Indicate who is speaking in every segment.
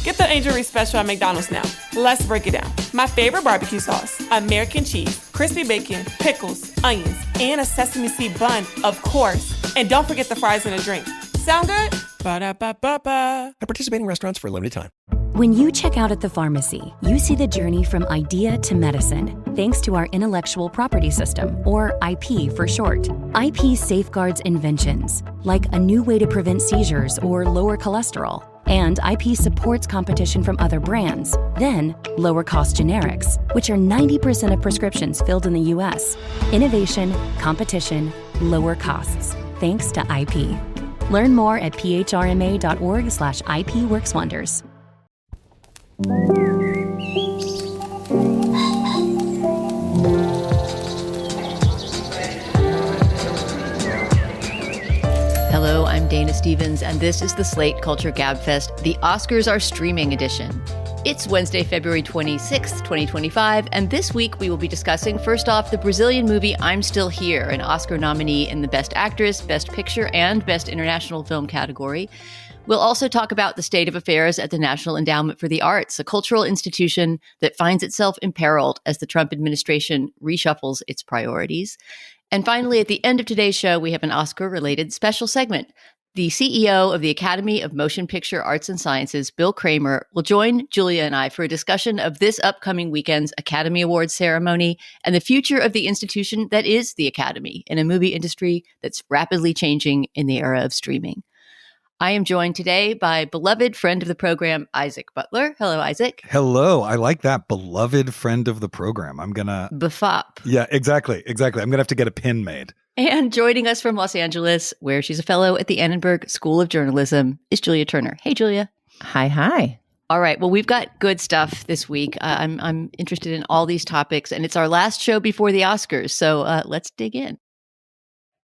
Speaker 1: Get the Angel Reese special at McDonald's now. Let's break it down. My favorite barbecue sauce, American cheese, crispy bacon, pickles, onions, and a sesame seed bun, of course. And don't forget the fries and a drink. Sound good? Ba-da-ba-ba-ba.
Speaker 2: At participating restaurants for a limited time.
Speaker 3: When you check out at the pharmacy, you see the journey from idea to medicine, thanks to our intellectual property system, or IP for short. IP safeguards inventions, like a new way to prevent seizures or lower cholesterol. And IP supports competition from other brands, then lower cost generics, which are 90% of prescriptions filled in the US. Innovation, competition, lower costs, thanks to IP. Learn more at phrma.org/IP works wonders.
Speaker 4: Hello, I'm Dana Stevens, and this is the Slate Culture Gabfest, the Oscars Are Streaming edition. It's Wednesday, February 26th, 2025, and this week we will be discussing, first off, the Brazilian movie I'm Still Here, an Oscar nominee in the Best Actress, Best Picture, and Best International Film category. We'll also talk about the state of affairs at the National Endowment for the Arts, a cultural institution that finds itself imperiled as the Trump administration reshuffles its priorities. And finally, at the end of today's show, we have an Oscar-related special segment. The CEO of the Academy of Motion Picture Arts and Sciences, Bill Kramer, will join Julia and I for a discussion of this upcoming weekend's Academy Awards ceremony and the future of the institution that is the Academy in a movie industry that's rapidly changing in the era of streaming. I am joined today by beloved friend of the program, Isaac Butler. Hello, Isaac.
Speaker 5: Hello. I like that, beloved friend of the program. I'm going to...
Speaker 4: Befop.
Speaker 5: Yeah, exactly. I'm going to have to get a pin made.
Speaker 4: And joining us from Los Angeles, where she's a fellow at the Annenberg School of Journalism, is Julia Turner. Hey, Julia.
Speaker 6: Hi.
Speaker 4: All right. Well, we've got good stuff this week. I'm interested in all these topics, and it's our last show before the Oscars. So let's dig in.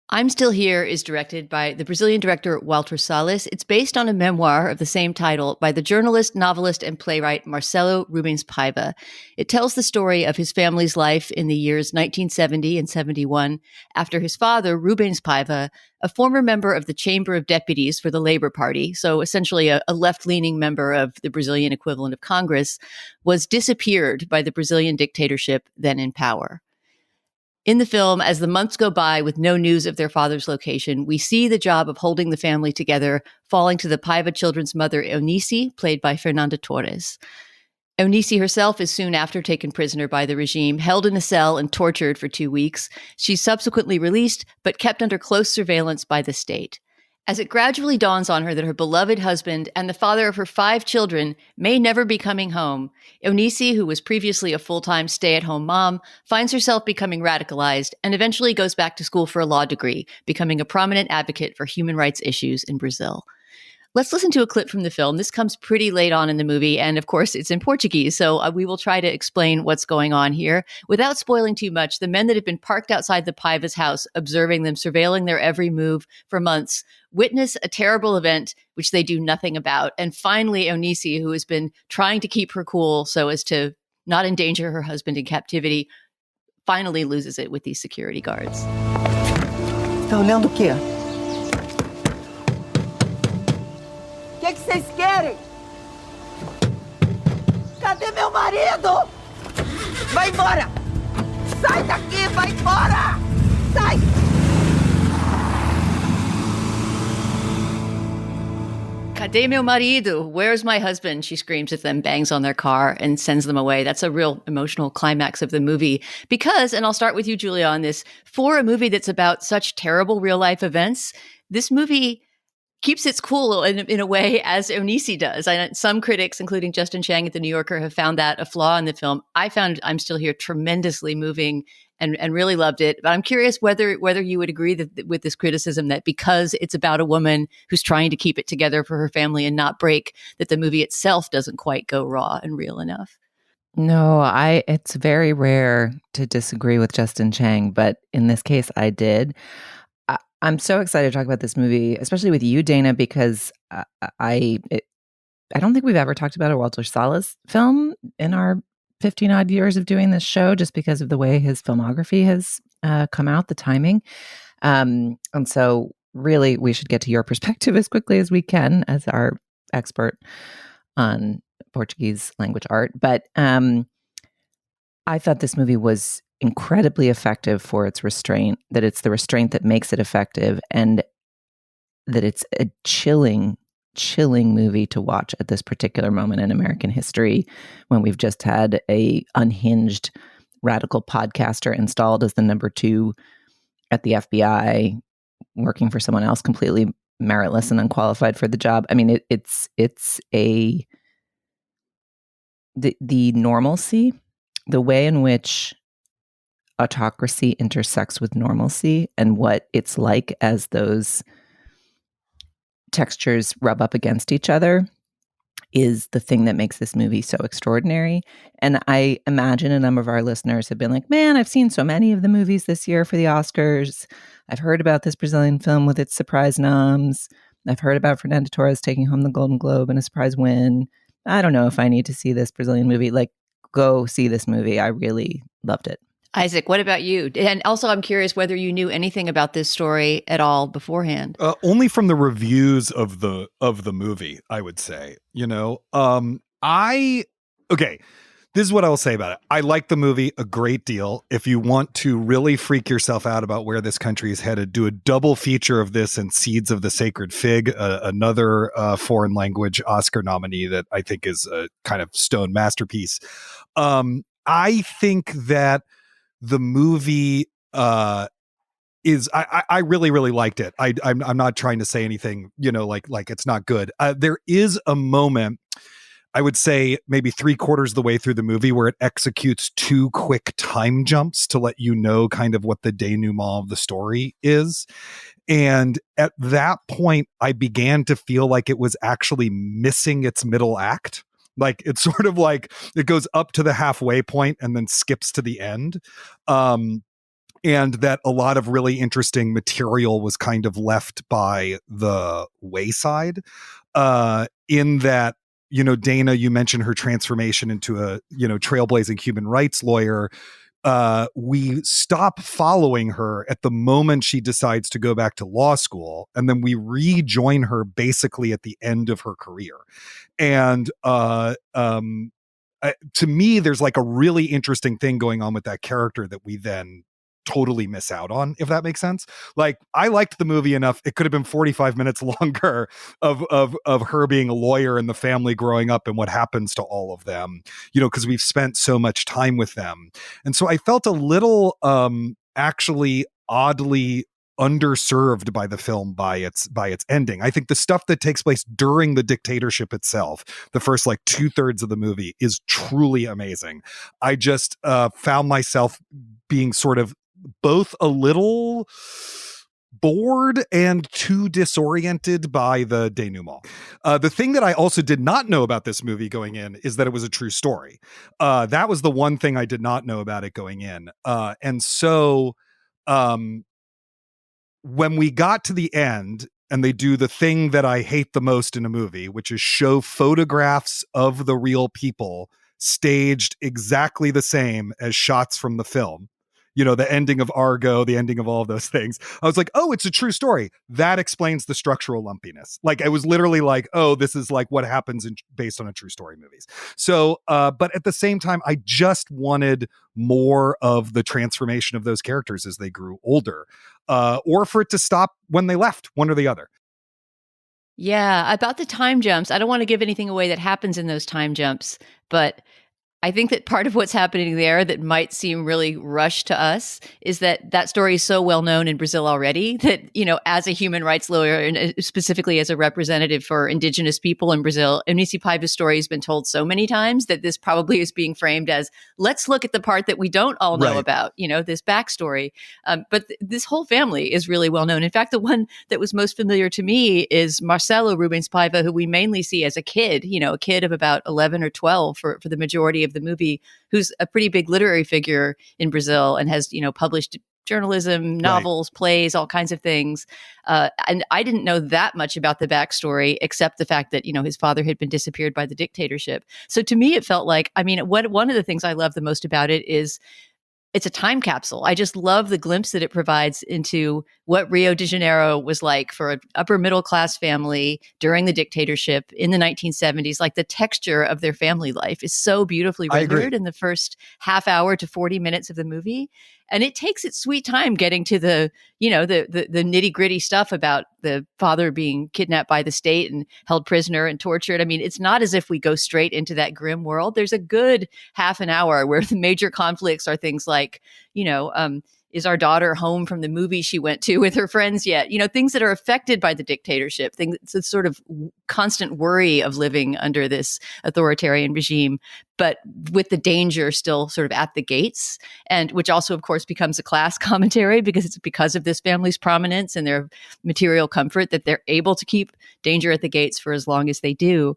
Speaker 4: I'm Still Here is directed by the Brazilian director Walter Salles. It's based on a memoir of the same title by the journalist, novelist, and playwright Marcelo Rubens Paiva. It tells the story of his family's life in the years 1970 and 71 after his father, Rubens Paiva, a former member of the Chamber of Deputies for the Labor Party, so essentially a left-leaning member of the Brazilian equivalent of Congress, was disappeared by the Brazilian dictatorship then in power. In the film, as the months go by with no news of their father's location, we see the job of holding the family together falling to the Paiva children's mother, Eunice, played by Fernanda Torres. Eunice herself is soon after taken prisoner by the regime, held in a cell and tortured for 2 weeks. She's subsequently released, but kept under close surveillance by the state. As it gradually dawns on her that her beloved husband and the father of her 5 children may never be coming home, Eunice, who was previously a full-time stay-at-home mom, finds herself becoming radicalized and eventually goes back to school for a law degree, becoming a prominent advocate for human rights issues in Brazil. Let's listen to a clip from the film. This comes pretty late on in the movie, and of course, it's in Portuguese, so we will try to explain what's going on here. Without spoiling too much, the men that have been parked outside the Paiva's house, observing them, surveilling their every move for months, witness a terrible event which they do nothing about. And finally, Eunice, who has been trying to keep her cool so as to not endanger her husband in captivity, finally loses it with these security guards.
Speaker 7: Tá olhando o quê? O que vocês querem? Cadê meu marido? Vai embora! Sai daqui, vai embora! Sai!
Speaker 4: Cadê meu marido? Where's my husband? She screams at them, bangs on their car, and sends them away. That's a real emotional climax of the movie. Because, and I'll start with you, Julia, on this, for a movie that's about such terrible real-life events, this movie keeps its cool in a way as Eunice does. Some critics, including Justin Chang at The New Yorker, have found that a flaw in the film. I found I'm Still Here tremendously moving and really loved it. But I'm curious whether you would agree with this criticism that because it's about a woman who's trying to keep it together for her family and not break, that the movie itself doesn't quite go raw and real enough.
Speaker 6: No, it's very rare to disagree with Justin Chang, but in this case, I did. I'm so excited to talk about this movie, especially with you, Dana, because I don't think we've ever talked about a Walter Salles film in our 15-odd years of doing this show, just because of the way his filmography has come out, the timing. And so really, we should get to your perspective as quickly as we can as our expert on Portuguese language art. But I thought this movie was incredibly effective for its restraint, that it's the restraint that makes it effective, and that it's a chilling movie to watch at this particular moment in American history, when we've just had a unhinged radical podcaster installed as the number 2 at the FBI, working for someone else completely meritless and unqualified for the job. I mean, it's the normalcy, the way in which autocracy intersects with normalcy, and what it's like as those textures rub up against each other, is the thing that makes this movie so extraordinary. And I imagine a number of our listeners have been like, man, I've seen so many of the movies this year for the Oscars. I've heard about this Brazilian film with its surprise noms. I've heard about Fernando Torres taking home the Golden Globe and a surprise win. I don't know if I need to see this Brazilian movie. Like, go see this movie. I really loved it.
Speaker 4: Isaac, what about you? And also, I'm curious whether you knew anything about this story at all beforehand.
Speaker 5: Only from the reviews of the movie, I would say. Okay. This is what I will say about it. I like the movie a great deal. If you want to really freak yourself out about where this country is headed, do a double feature of this and Seeds of the Sacred Fig, another foreign language Oscar nominee that I think is a kind of stone masterpiece. I think that the movie is I really, really liked it. I'm not trying to say anything, like it's not good. There is a moment, I would say maybe 3/4 of the way through the movie, where it executes 2 quick time jumps to let you know kind of what the denouement of the story is. And at that point, I began to feel like it was actually missing its middle act. Like, it's sort of like it goes up to the halfway point and then skips to the end. And that a lot of really interesting material was kind of left by the wayside, in that, Dana, you mentioned her transformation into a, trailblazing human rights lawyer. We stop following her at the moment she decides to go back to law school, and then we rejoin her basically at the end of her career. And to me, there's like a really interesting thing going on with that character that we then totally miss out on, if that makes sense. Like, I liked the movie enough. It could have been 45 minutes longer of her being a lawyer and the family growing up and what happens to all of them, because we've spent so much time with them. And so I felt a little actually oddly underserved by the film by its ending. I think the stuff that takes place during the dictatorship itself, the first like 2/3 of the movie, is truly amazing. I just found myself being sort of both a little bored and too disoriented by the denouement. The thing that I also did not know about this movie going in is that it was a true story. That was the one thing I did not know about it going in. And so when we got to the end and they do the thing that I hate the most in a movie, which is show photographs of the real people staged exactly the same as shots from the film, the ending of Argo, the ending of all of those things, I was like, oh, it's a true story. That explains the structural lumpiness. Like, I was literally like, oh, this is like what happens based on a true story movies. So, but at the same time, I just wanted more of the transformation of those characters as they grew older, or for it to stop when they left, one or the other.
Speaker 4: Yeah, about the time jumps, I don't want to give anything away that happens in those time jumps, but I think that part of what's happening there that might seem really rushed to us is that story is so well known in Brazil already that, as a human rights lawyer and specifically as a representative for indigenous people in Brazil, Eunice Paiva's story has been told so many times that this probably is being framed as, let's look at the part that we don't all know about, this backstory. But this whole family is really well known. In fact, the one that was most familiar to me is Marcelo Rubens Paiva, who we mainly see as a kid, a kid of about 11 or 12 for the majority of the movie, who's a pretty big literary figure in Brazil and has, published journalism, novels, plays, all kinds of things. And I didn't know that much about the backstory, except the fact that, his father had been disappeared by the dictatorship. So to me, it felt like, one of the things I love the most about it is it's a time capsule. I just love the glimpse that it provides into what Rio de Janeiro was like for an upper middle class family during the dictatorship in the 1970s. Like the texture of their family life is so beautifully rendered in the first half hour to 40 minutes of the movie. And it takes its sweet time getting to the nitty gritty stuff about the father being kidnapped by the state and held prisoner and tortured. I mean, it's not as if we go straight into that grim world. There's a good half an hour where the major conflicts are things like, is our daughter home from the movie she went to with her friends yet? Things that are affected by the dictatorship, things, it's a sort of constant worry of living under this authoritarian regime, but with the danger still sort of at the gates, and which also, of course, becomes a class commentary because it's because of this family's prominence and their material comfort that they're able to keep danger at the gates for as long as they do.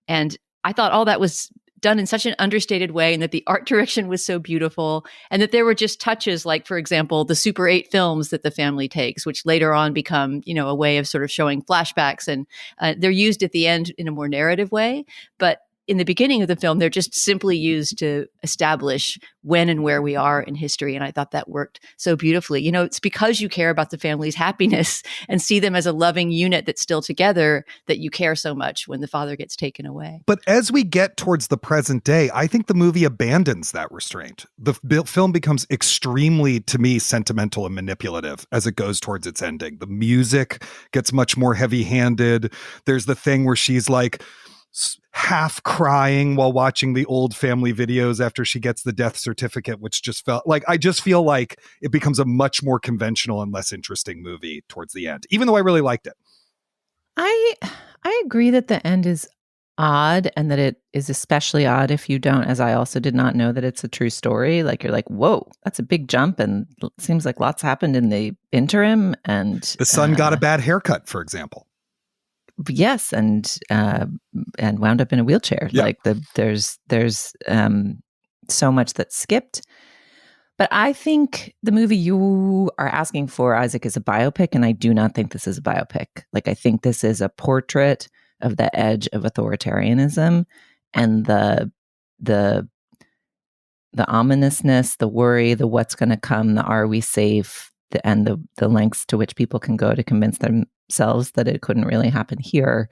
Speaker 4: And I thought all that was done in such an understated way, and that the art direction was so beautiful, and that there were just touches like, for example, the Super 8 films that the family takes, which later on become, a way of sort of showing flashbacks, and they're used at the end in a more narrative way. But in the beginning of the film, they're just simply used to establish when and where we are in history. And I thought that worked so beautifully. It's because you care about the family's happiness and see them as a loving unit that's still together that you care so much when the father gets taken away.
Speaker 5: But as we get towards the present day, I think the movie abandons that restraint. The film becomes extremely, to me, sentimental and manipulative as it goes towards its ending. The music gets much more heavy-handed. There's the thing where she's like half crying while watching the old family videos after she gets the death certificate, which just felt like, I just feel like it becomes a much more conventional and less interesting movie towards the end, even though I really liked it.
Speaker 6: I agree that the end is odd, and that it is especially odd if you don't, as I also did not know that it's a true story. Like, you're like, whoa, that's a big jump, and it seems like lots happened in the interim. And
Speaker 5: the son got a bad haircut, for example.
Speaker 6: Yes, and wound up in a wheelchair.
Speaker 5: Yeah.
Speaker 6: Like there's so much that's skipped. But I think the movie you are asking for, Isaac, is a biopic, and I do not think this is a biopic. Like, I think this is a portrait of the edge of authoritarianism and the ominousness, the worry, the what's going to come, the are we safe, and the lengths to which people can go to convince themselves that it couldn't really happen here.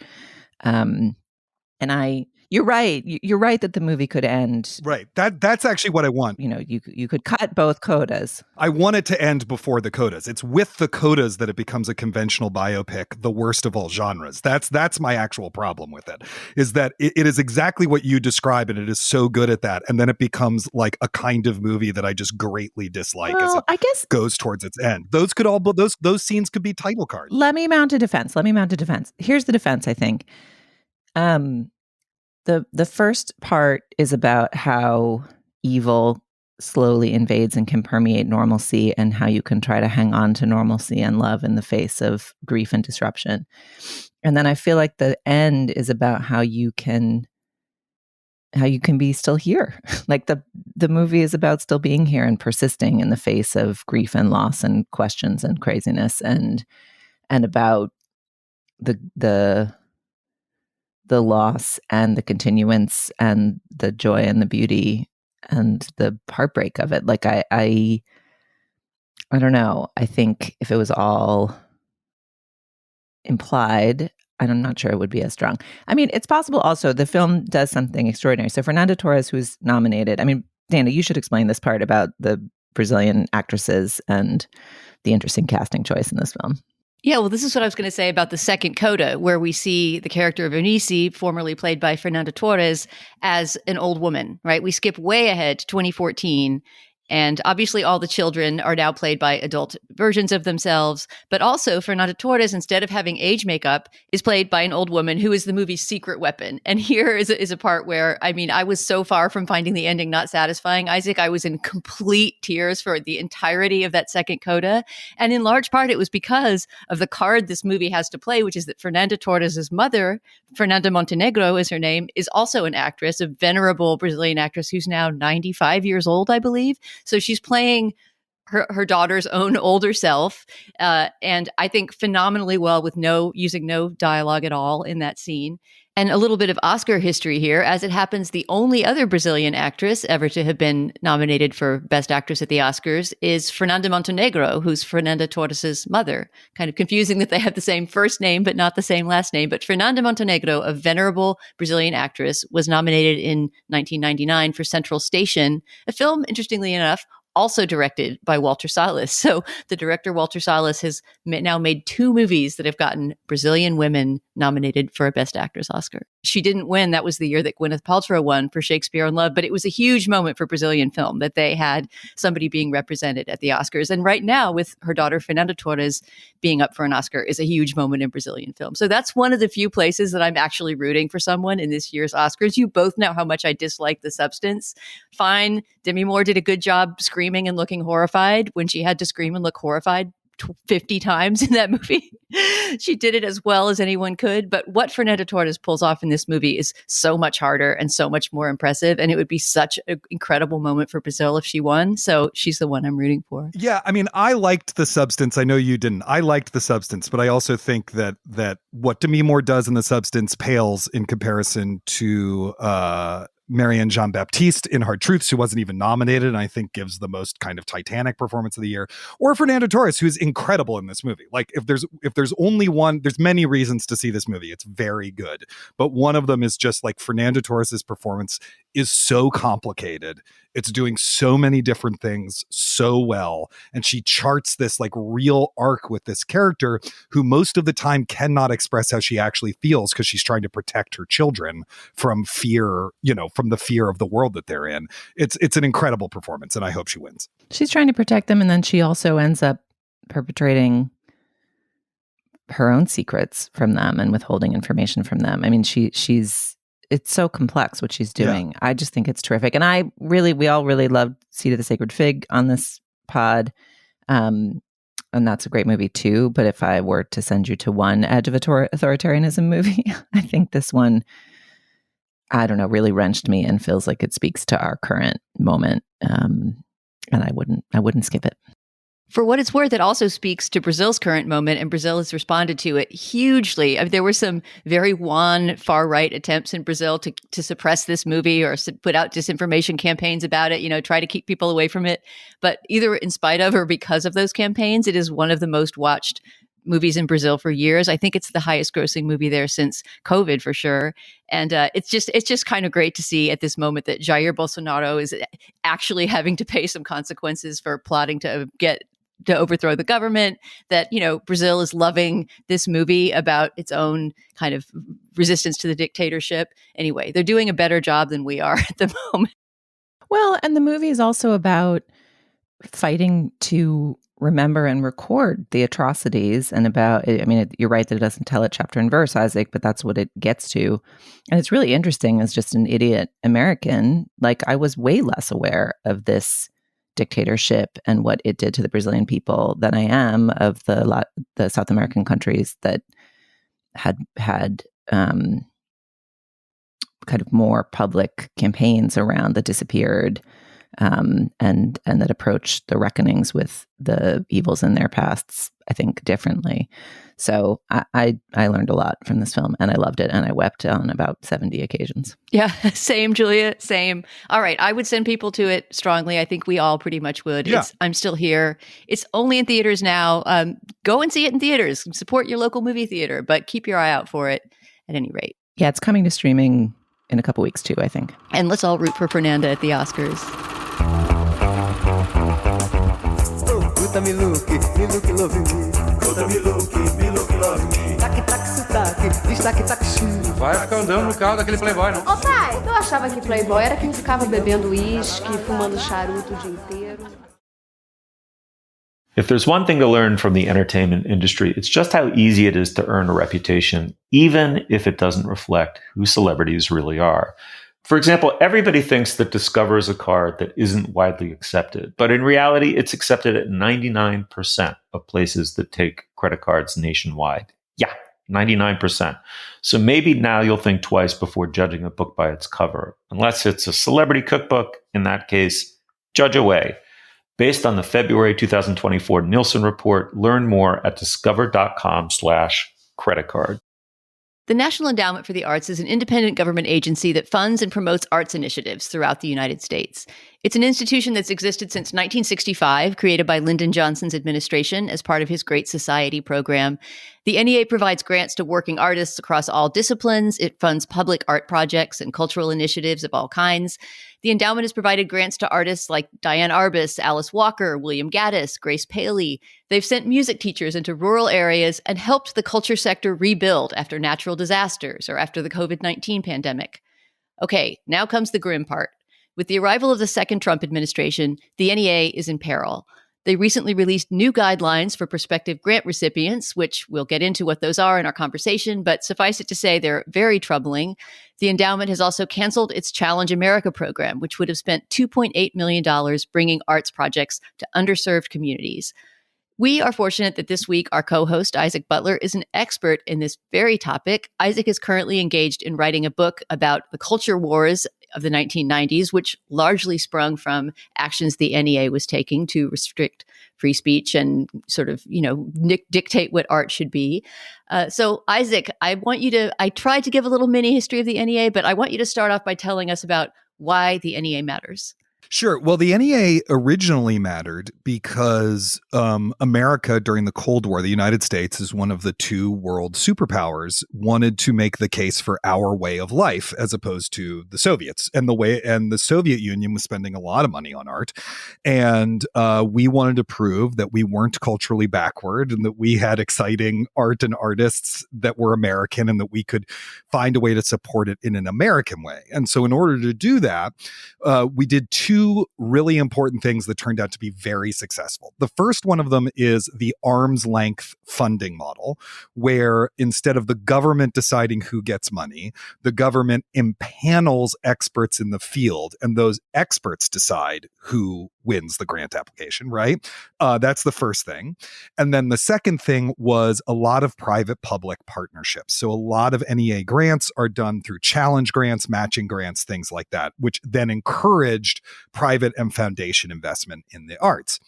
Speaker 6: You're right. You're right that the movie could end.
Speaker 5: Right. That's actually what I want.
Speaker 6: You could cut both codas.
Speaker 5: I want it to end before the codas. It's with the codas that it becomes a conventional biopic, the worst of all genres. That's my actual problem with it, is that it is exactly what you describe, and it is so good at that. And then it becomes like a kind of movie that I just greatly dislike as it goes towards its end. Those could all, those scenes could be title cards.
Speaker 6: Let me mount a defense. Here's the defense, I think. The first part is about how evil slowly invades and can permeate normalcy, and how you can try to hang on to normalcy and love in the face of grief and disruption. And then I feel like the end is about how you can be still here. Like the movie is about still being here and persisting in the face of grief and loss and questions and craziness, and about the loss and the continuance and the joy and the beauty and the heartbreak of it. Like I don't know. I think if it was all implied, I'm not sure it would be as strong. I mean, it's possible also the film does something extraordinary. So Fernanda Torres, who's nominated, I mean, Dana, you should explain this part about the Brazilian actresses and the interesting casting choice in this film.
Speaker 4: Yeah, well, this is what I was going to say about the second coda, where we see the character of Eunice, formerly played by Fernanda Torres, as an old woman, right? We skip way ahead to 2014. And obviously all the children are now played by adult versions of themselves. But also Fernanda Torres, instead of having age makeup, is played by an old woman who is the movie's secret weapon. And here is a part where, I mean, I was so far from finding the ending not satisfying, Isaac. I was in complete tears for the entirety of that second coda. And in large part, it was because of the card this movie has to play, which is that Fernanda Torres' mother, Fernanda Montenegro is her name, is also an actress, a venerable Brazilian actress who's now 95 years old, I believe. So she's playing her daughter's own older self, and I think phenomenally well with using no dialogue at all in that scene. And a little bit of Oscar history here. As it happens, the only other Brazilian actress ever to have been nominated for Best Actress at the Oscars is Fernanda Montenegro, who's Fernanda Torres' mother. Kind of confusing that they have the same first name, but not the same last name. But Fernanda Montenegro, a venerable Brazilian actress, was nominated in 1999 for Central Station, a film, interestingly enough, also directed by Walter Salles. So the director Walter Salles has now made 2 movies that have gotten Brazilian women nominated for a Best Actress Oscar. She didn't win. That was the year that Gwyneth Paltrow won for Shakespeare in Love, but it was a huge moment for Brazilian film that they had somebody being represented at the Oscars. And right now, with her daughter Fernanda Torres being up for an Oscar, is a huge moment in Brazilian film. So that's one of the few places that I'm actually rooting for someone in this year's Oscars. You both know how much I dislike The Substance. Fine, Demi Moore did a good job screaming and looking horrified when she had to scream and look horrified 50 times in that movie. She did it as well as anyone could. But what Fernanda Torres pulls off in this movie is so much harder and so much more impressive. And it would be such an incredible moment for Brazil if she won. So she's the one I'm rooting for.
Speaker 5: Yeah, I mean, I liked The Substance. I know you didn't. I liked The Substance, but I also think that what Demi Moore does in The Substance pales in comparison to Marianne Jean-Baptiste in Hard Truths, who wasn't even nominated, and I think gives the most kind of Titanic performance of the year, or Fernanda Torres, who's incredible in this movie. Like, if there's only one, there's many reasons to see this movie. It's very good, but one of them is just like Fernanda Torres's performance is so complicated. It's doing so many different things so well, and she charts this like real arc with this character who most of the time cannot express how she actually feels because she's trying to protect her children from fear, from the fear of the world that they're in. It's an incredible performance, and I hope she wins. She's
Speaker 6: trying to protect them, and then she also ends up perpetrating her own secrets from them and withholding information from them. I mean, it's so complex what she's doing. Yeah. I just think it's terrific. And we all really loved Seat of the Sacred Fig on this pod. And that's a great movie too. But if I were to send you to one edge of authoritarianism movie, I think this one, I don't know, really wrenched me and feels like it speaks to our current moment. And I wouldn't skip it.
Speaker 4: For what it's worth, it also speaks to Brazil's current moment, and Brazil has responded to it hugely. I mean, there were some very far-right attempts in Brazil to suppress this movie or put out disinformation campaigns about it, try to keep people away from it. But either in spite of or because of those campaigns, it is one of the most watched movies in Brazil for years. I think it's the highest grossing movie there since COVID for sure. And it's just kind of great to see at this moment that Jair Bolsonaro is actually having to pay some consequences for plotting to overthrow the government, that, Brazil is loving this movie about its own kind of resistance to the dictatorship. Anyway, they're doing a better job than we are at the moment.
Speaker 6: Well, and the movie is also about fighting to remember and record the atrocities, and you're right that it doesn't tell it chapter and verse, Isaac, but that's what it gets to. And it's really interesting as just an idiot American. Like, I was way less aware of this dictatorship and what it did to the Brazilian people than I am of the South American countries that had kind of more public campaigns around the disappeared, and that approached the reckonings with the evils in their pasts, I think, differently. So I learned a lot from this film, and I loved it, and I wept on about 70 occasions.
Speaker 4: Yeah, same, Julia, same. All right, I would send people to it strongly. I think we all pretty much would. Yeah. I'm Still Here. It's only in theaters now. Go and see it in theaters. Support your local movie theater, but keep your eye out for it at any rate.
Speaker 6: Yeah, it's coming to streaming in a couple weeks too, I think.
Speaker 4: And let's all root for Fernanda at the Oscars.
Speaker 2: Vai ficar andando no carro daquele playboy, não?
Speaker 8: Ô pai, eu achava que playboy era quem ficava bebendo uísque, fumando charuto o dia inteiro.
Speaker 9: If there's one thing to learn from the entertainment industry, it's just how easy it is to earn a reputation, even if it doesn't reflect who celebrities really are. For example, everybody thinks that Discover is a card that isn't widely accepted, but in reality, it's accepted at 99% of places that take credit cards nationwide. Yeah, 99%. So maybe now you'll think twice before judging a book by its cover. Unless it's a celebrity cookbook, in that case, judge away. based on the February 2024 Nielsen report. Learn more at discover.com/credit card.
Speaker 4: The National Endowment for the Arts is an independent government agency that funds and promotes arts initiatives throughout the United States. It's an institution that's existed since 1965, created by Lyndon Johnson's administration as part of his Great Society program. The NEA provides grants to working artists across all disciplines. It funds public art projects and cultural initiatives of all kinds. The endowment has provided grants to artists like Diane Arbus, Alice Walker, William Gaddis, Grace Paley. They've sent music teachers into rural areas and helped the culture sector rebuild after natural disasters or after the COVID-19 pandemic. Okay, now comes the grim part. With the arrival of the second Trump administration, the NEA is in peril. They recently released new guidelines for prospective grant recipients, which we'll get into what those are in our conversation, but suffice it to say they're very troubling. The endowment has also canceled its Challenge America program, which would have spent $2.8 million bringing arts projects to underserved communities. We are fortunate that this week our co-host, Isaac Butler, is an expert in this very topic. Isaac is currently engaged in writing a book about the culture wars of the 1990s, which largely sprung from actions the NEA was taking to restrict free speech and sort of, dictate what art should be. So Isaac, I tried to give a little mini history of the NEA, but I want you to start off by telling us about why the NEA matters.
Speaker 5: Sure. Well, the NEA originally mattered because America during the Cold War, the United States, as one of the two world superpowers, wanted to make the case for our way of life as opposed to the Soviets. And the Soviet Union was spending a lot of money on art. And we wanted to prove that we weren't culturally backward and that we had exciting art and artists that were American and that we could find a way to support it in an American way. And so in order to do that, we did two really important things that turned out to be very successful. The first one of them is the arm's length funding model, where instead of the government deciding who gets money, the government impanels experts in the field, and those experts decide who wins the grant application, right? That's the first thing. And then the second thing was a lot of private-public partnerships. So a lot of NEA grants are done through challenge grants, matching grants, things like that, which then encouraged private and foundation investment in the arts.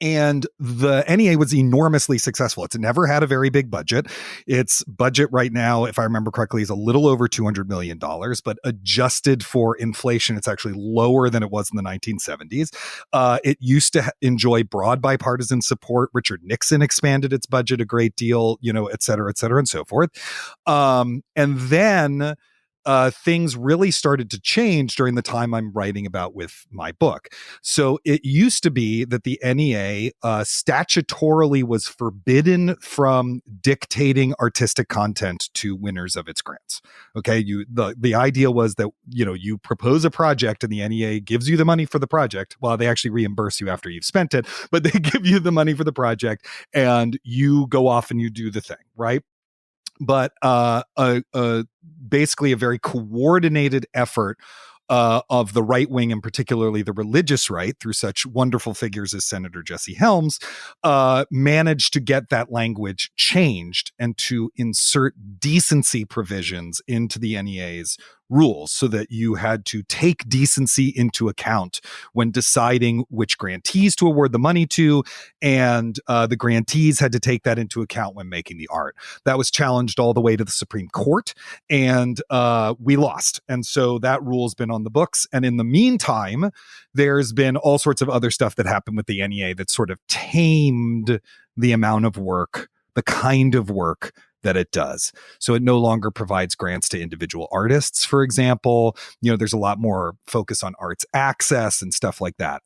Speaker 5: And the NEA was enormously successful. It's never had a very big budget. Its budget right now, if I remember correctly, is a little over $200 million, but adjusted for inflation, it's actually lower than it was in the 1970s. It used to enjoy broad bipartisan support. Richard Nixon expanded its budget a great deal, et cetera, and so forth. And then things really started to change during the time I'm writing about with my book. So it used to be that the NEA statutorily was forbidden from dictating artistic content to winners of its grants. Okay, the idea was that you propose a project and the NEA gives you the money for the project. Well, they actually reimburse you after you've spent it, but they give you the money for the project and you go off and you do the thing, right? But basically a very coordinated effort of the right wing, and particularly the religious right, through such wonderful figures as Senator Jesse Helms, managed to get that language changed and to insert decency provisions into the NEA's rules so that you had to take decency into account when deciding which grantees to award the money to, and the grantees had to take that into account when making the art. That was challenged all the way to the Supreme Court, and we lost. And so that rule's been on the books. And in the meantime, there's been all sorts of other stuff that happened with the NEA that sort of tamed the amount of work, the kind of work that it does. So it no longer provides grants to individual artists, for example. There's a lot more focus on arts access and stuff like that.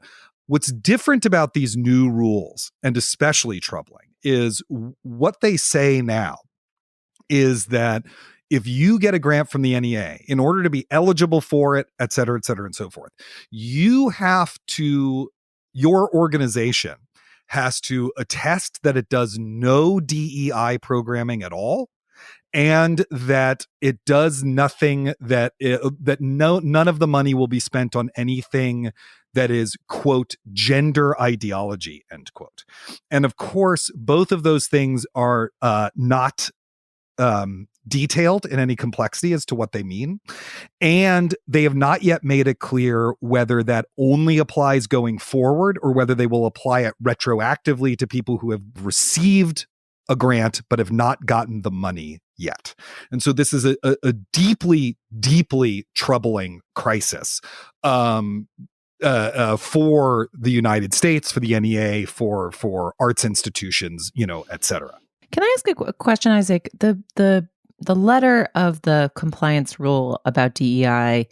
Speaker 5: What's different about these new rules, and especially troubling, is what they say now is that if you get a grant from the NEA, in order to be eligible for it, et cetera, and so forth, your organization has to attest that it does no DEI programming at all, and that it does nothing none of the money will be spent on anything that is, quote, gender ideology, end quote. And of course, both of those things are not detailed in any complexity as to what they mean. And they have not yet made it clear whether that only applies going forward or whether they will apply it retroactively to people who have received a grant but have not gotten the money yet. And so this is a deeply, deeply troubling crisis for the United States, for the NEA, for arts institutions, et cetera.
Speaker 6: Can I ask a question, Isaac? The letter of the compliance rule about DEI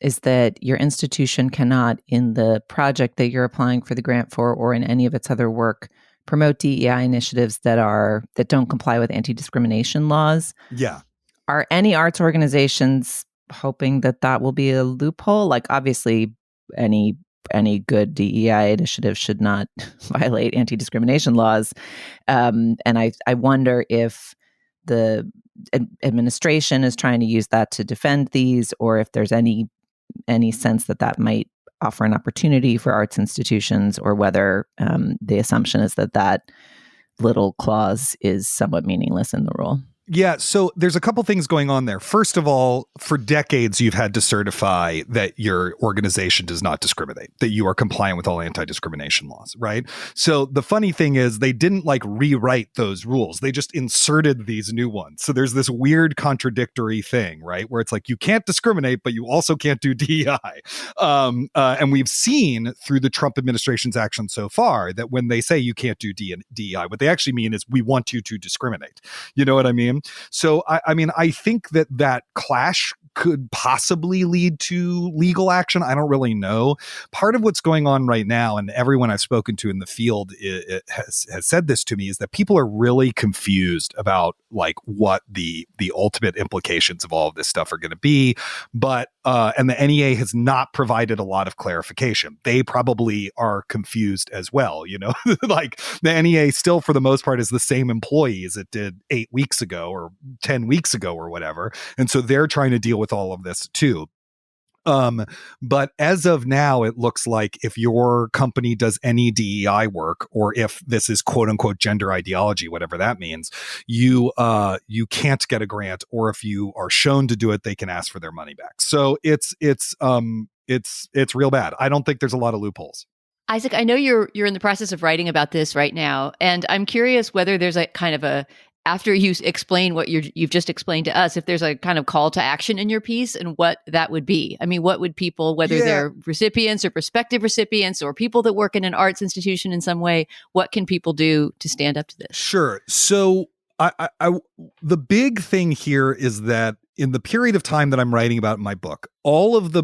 Speaker 6: is that your institution cannot, in the project that you're applying for the grant for or in any of its other work, promote DEI initiatives that don't comply with anti-discrimination laws.
Speaker 5: Yeah.
Speaker 6: Are any arts organizations hoping that will be a loophole? Like, obviously, any good DEI initiative should not violate anti-discrimination laws. And I wonder if the administration is trying to use that to defend these, or if there's any sense that might offer an opportunity for arts institutions, or whether the assumption is that little clause is somewhat meaningless in the rule.
Speaker 5: Yeah, so there's a couple things going on there. First of all, for decades, you've had to certify that your organization does not discriminate, that you are compliant with all anti-discrimination laws, right? So the funny thing is they didn't rewrite those rules. They just inserted these new ones. So there's this weird contradictory thing, right? Where it's like, you can't discriminate, but you also can't do DEI. And we've seen through the Trump administration's action so far that when they say you can't do DEI, what they actually mean is we want you to discriminate. You know what I mean? So, I think that clash could possibly lead to legal action. I don't really know. Part of what's going on right now, and everyone I've spoken to in the field has said this to me, is that people are really confused about what the ultimate implications of all of this stuff are going to be. But and the NEA has not provided a lot of clarification. They probably are confused as well. The NEA still, for the most part, is the same employees it did 8 weeks ago or 10 weeks ago or whatever. And so they're trying to deal with all of this too. But as of now, it looks like if your company does any DEI work, or if this is quote unquote gender ideology, whatever that means, you can't get a grant, or if you are shown to do it, they can ask for their money back. So it's real bad. I don't think there's a lot of loopholes.
Speaker 4: Isaac, I know you're in the process of writing about this right now, and I'm curious whether there's a kind of after you explain what you've just explained to us, if there's a kind of call to action in your piece and what that would be. I mean, what would people, whether they're recipients or prospective recipients or people that work in an arts institution in some way, what can people do to stand up to this?
Speaker 5: Sure. So the big thing here is that in the period of time that I'm writing about in my book, all of the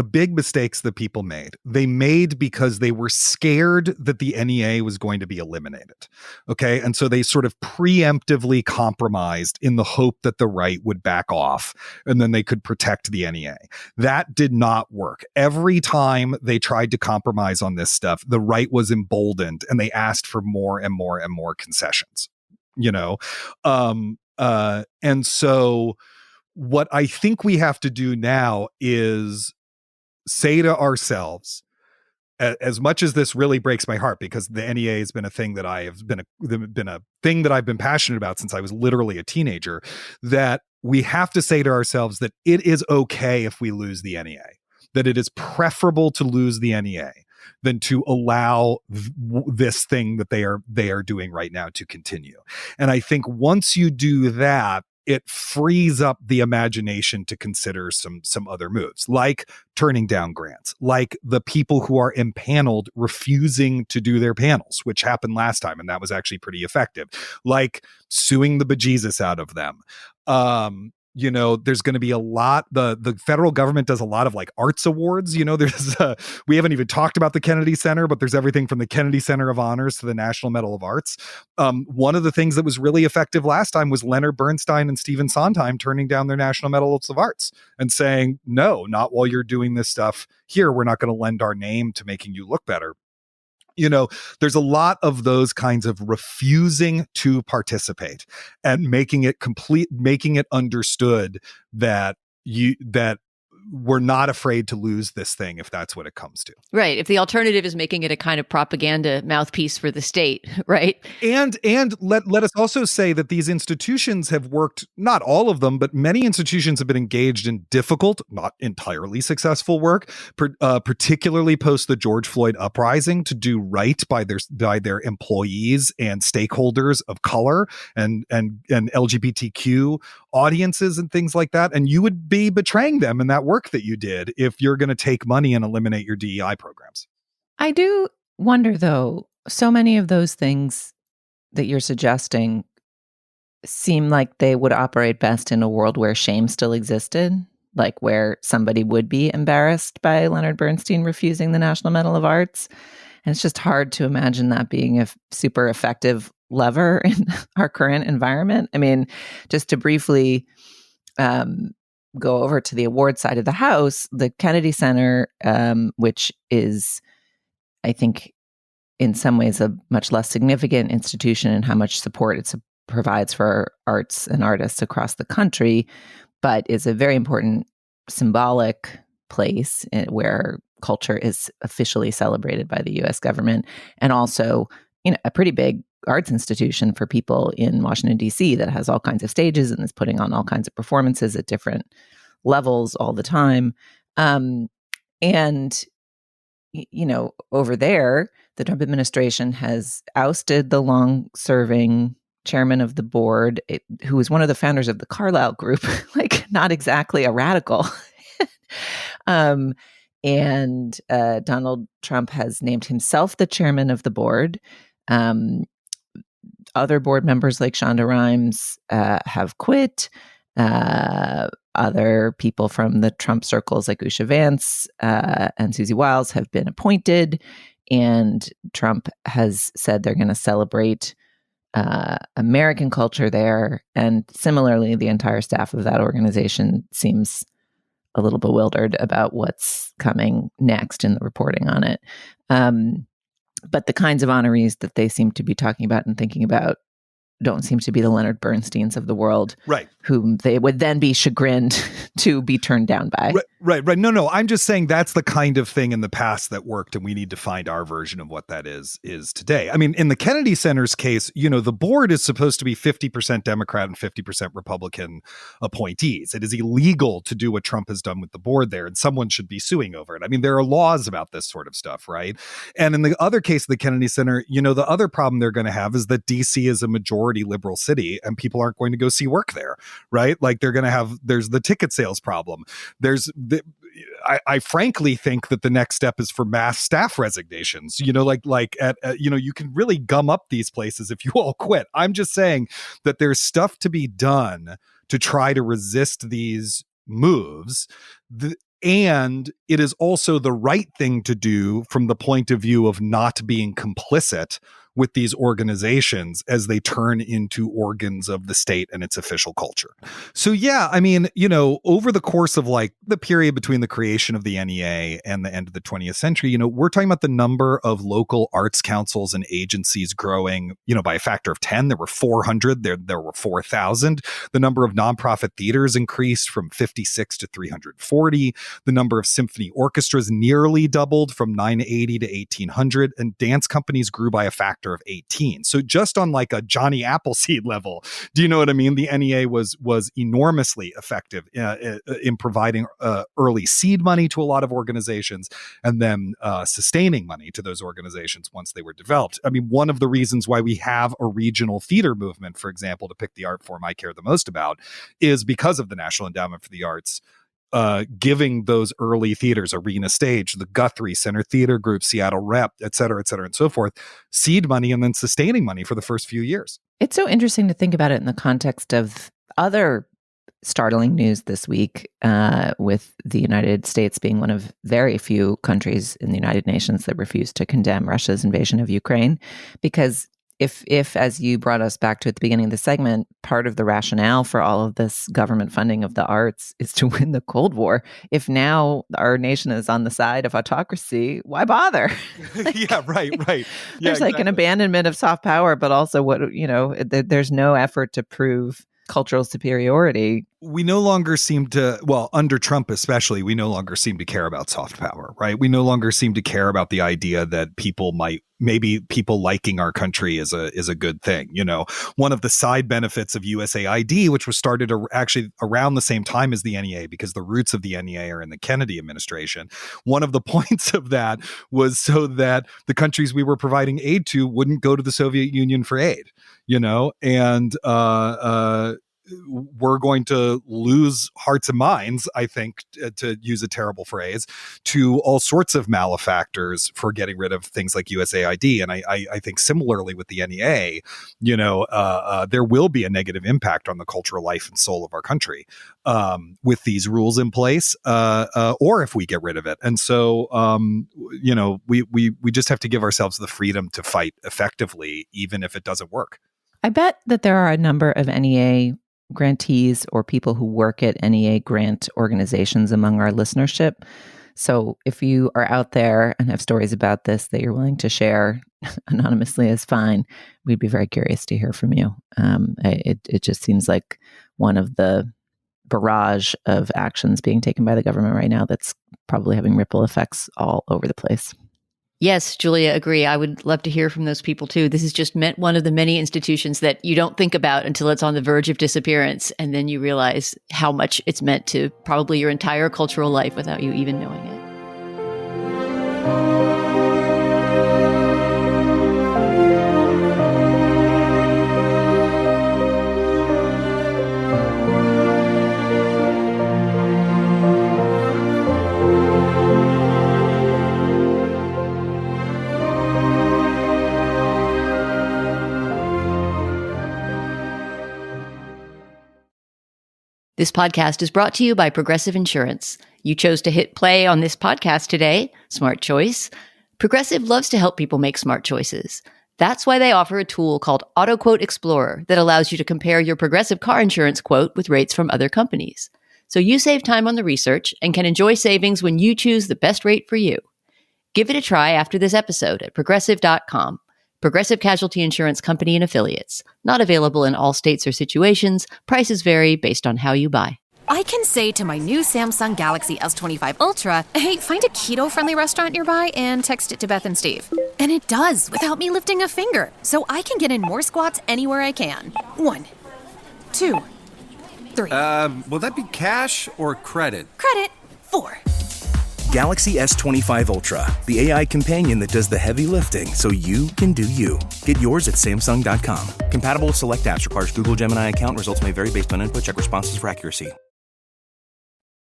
Speaker 5: big mistakes that people they made because they were scared that the NEA was going to be eliminated. Okay. And so they sort of preemptively compromised in the hope that the right would back off and then they could protect the NEA. That did not work. Every time they tried to compromise on this stuff, the right was emboldened and they asked for more and more and more concessions, and so what I think we have to do now is say to ourselves, as much as this really breaks my heart, because the NEA has been a thing that I have been a thing that I've been passionate about since I was literally a teenager, that we have to say to ourselves that it is okay if we lose the NEA, that it is preferable to lose the NEA than to allow this thing that they are doing right now to continue. And I think once you do that, it frees up the imagination to consider some other moves, like turning down grants, like the people who are impaneled refusing to do their panels, which happened last time, and that was actually pretty effective, like suing the bejesus out of them. There's going to be a lot. The federal government does a lot of arts awards. There's we haven't even talked about the Kennedy Center, but there's everything from the Kennedy Center of Honors to the National Medal of Arts. One of the things that was really effective last time was Leonard Bernstein and Stephen Sondheim turning down their National Medals of Arts and saying, no, not while you're doing this stuff here. We're not going to lend our name to making you look better. There's a lot of those kinds of refusing to participate and making it understood that we're not afraid to lose this thing if that's what it comes to.
Speaker 4: Right. If the alternative is making it a kind of propaganda mouthpiece for the state, right?
Speaker 5: And let us also say that these institutions have worked, not all of them, but many institutions have been engaged in difficult, not entirely successful work, particularly post the George Floyd uprising, to do right by their employees and stakeholders of color and LGBTQ audiences and things like that. And you would be betraying them in that work that you did if you're going to take money and eliminate your DEI programs.
Speaker 6: I do wonder, though, so many of those things that you're suggesting seem like they would operate best in a world where shame still existed, like where somebody would be embarrassed by Leonard Bernstein refusing the National Medal of Arts. And it's just hard to imagine that being a super effective lever in our current environment. I mean, just to briefly go over to the award side of the house, the Kennedy Center, which is, I think, in some ways a much less significant institution in how much support it provides for arts and artists across the country, but is a very important symbolic place where culture is officially celebrated by the U.S. government, and also, a pretty big arts institution for people in Washington, D.C. that has all kinds of stages and is putting on all kinds of performances at different levels all the time. And, over there, the Trump administration has ousted the long-serving chairman of the board, who was one of the founders of the Carlyle Group, like not exactly a radical. And Donald Trump has named himself the chairman of the board. Other board members like Shonda Rhimes have quit. Other people from the Trump circles like Usha Vance and Susie Wiles have been appointed. And Trump has said they're going to celebrate American culture there. And similarly, the entire staff of that organization seems a little bewildered about what's coming next in the reporting on it. But the kinds of honorees that they seem to be talking about and thinking about don't seem to be the Leonard Bernsteins of the world,
Speaker 5: right?
Speaker 6: Whom they would then be chagrined to be turned down by.
Speaker 5: Right. No. I'm just saying that's the kind of thing in the past that worked, and we need to find our version of what that is today. I mean, in the Kennedy Center's case, the board is supposed to be 50% Democrat and 50% Republican appointees. It is illegal to do what Trump has done with the board there, and someone should be suing over it. I mean, there are laws about this sort of stuff, right? And in the other case of the Kennedy Center, the other problem they're going to have is that DC is a majority liberal city, and people aren't going to go see work there, right? Like there's the ticket sales problem. I frankly think that the next step is for mass staff resignations. You can really gum up these places if you all quit. I'm just saying that there's stuff to be done to try to resist these moves. And it is also the right thing to do from the point of view of not being complicit with these organizations as they turn into organs of the state and its official culture. So yeah, I mean, over the course of like the period between the creation of the NEA and the end of the 20th century, we're talking about the number of local arts councils and agencies growing, by a factor of 10. There were 400, there were 4,000. The number of nonprofit theaters increased from 56 to 340. The number of symphony orchestras nearly doubled from 980 to 1,800, and dance companies grew by a factor of 18. So just on like a Johnny Appleseed level, do you know what I mean? The NEA was enormously effective in providing early seed money to a lot of organizations, and then sustaining money to those organizations once they were developed. I mean, one of the reasons why we have a regional theater movement, for example, to pick the art form I care the most about, is because of the National Endowment for the Arts giving those early theaters, Arena Stage, the Guthrie Center Theater Group, Seattle Rep, et cetera, and so forth, seed money and then sustaining money for the first few years.
Speaker 6: It's so interesting to think about it in the context of other startling news this week, with the United States being one of very few countries in the United Nations that refused to condemn Russia's invasion of Ukraine. Because if, as you brought us back to at the beginning of the segment, part of the rationale for all of this government funding of the arts is to win the Cold War, if now our nation is on the side of autocracy, why bother?
Speaker 5: Yeah, right. Yeah,
Speaker 6: there's like an abandonment of soft power, but also there's no effort to prove cultural superiority
Speaker 5: we no longer seem to, well, under Trump especially, we no longer seem to care about soft power, right? We no longer seem to care about the idea that maybe people liking our country is a good thing. You know, one of the side benefits of USAID, which was started actually around the same time as the NEA, because the roots of the NEA are in the Kennedy administration. One of the points of that was so that the countries we were providing aid to wouldn't go to the Soviet Union for aid, you know, and we're going to lose hearts and minds, I think, to use a terrible phrase, to all sorts of malefactors for getting rid of things like USAID. And I think similarly with the NEA, you know, there will be a negative impact on the cultural life and soul of our country with these rules in place, or if we get rid of it. And so, you know, we just have to give ourselves the freedom to fight effectively, even if it doesn't work.
Speaker 6: I bet that there are a number of NEA grantees or people who work at NEA grant organizations among our listenership. So if you are out there and have stories about this that you're willing to share anonymously is fine. We'd be very curious to hear from you. It just seems like one of the barrage of actions being taken by the government right now that's probably having ripple effects all over the place.
Speaker 4: Yes, Julia, agree. I would love to hear from those people too. This is just one of the many institutions that you don't think about until it's on the verge of disappearance. And then you realize how much it's meant to probably your entire cultural life without you even knowing it. This podcast is brought to you by Progressive Insurance. You chose to hit play on this podcast today. Smart choice. Progressive loves to help people make smart choices. That's why they offer a tool called AutoQuote Explorer that allows you to compare your Progressive car insurance quote with rates from other companies. So you save time on the research and can enjoy savings when you choose the best rate for you. Give it a try after this episode at Progressive.com. Progressive Casualty Insurance Company and Affiliates. Not available in all states or situations. Prices vary based on how you buy.
Speaker 10: I can say to my new Samsung Galaxy S25 Ultra, hey, find a keto-friendly restaurant nearby and text it to Beth and Steve. And it does, without me lifting a finger. So I can get in more squats anywhere I can. 1, 2, 3.
Speaker 11: Will that be cash or credit?
Speaker 10: Credit. 4.
Speaker 12: Galaxy S25 Ultra, the AI companion that does the heavy lifting so you can do you. Get yours at Samsung.com. Compatible with select apps. Requires Google Gemini account. Results may vary based on input. Check responses for accuracy.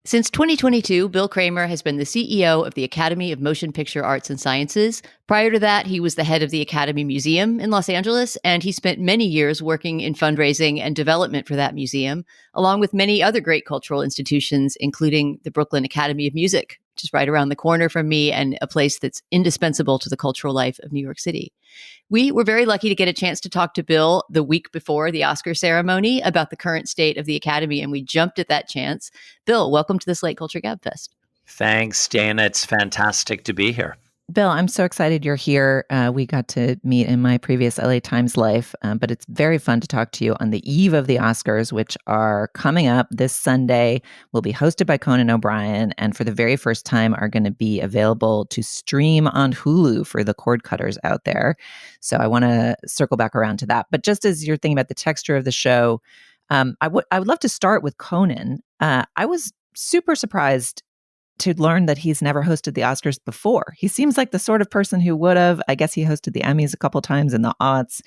Speaker 4: Since 2022, Bill Kramer has been the CEO of the Academy of Motion Picture Arts and Sciences. Prior to that, he was the head of the Academy Museum in Los Angeles, and he spent many years working in fundraising and development for that museum, along with many other great cultural institutions, including the Brooklyn Academy of Music, which is right around the corner from me and a place that's indispensable to the cultural life of New York City. We were very lucky to get a chance to talk to Bill the week before the Oscar ceremony about the current state of the Academy, and we jumped at that chance. Bill, welcome to the Slate Culture Gabfest.
Speaker 13: Thanks, Dana. It's fantastic to be here.
Speaker 6: Bill, I'm so excited you're here. We got to meet in my previous LA Times life, but it's very fun to talk to you on the eve of the Oscars, which are coming up this Sunday. Will be hosted by Conan O'Brien, and for the very first time are going to be available to stream on Hulu for the cord cutters out there. So I want to circle back around to that. But just as you're thinking about the texture of the show, I would love to start with Conan. I was super surprised to learn that he's never hosted the Oscars before. He seems like the sort of person who would have. I guess he hosted the Emmys a couple times in the aughts.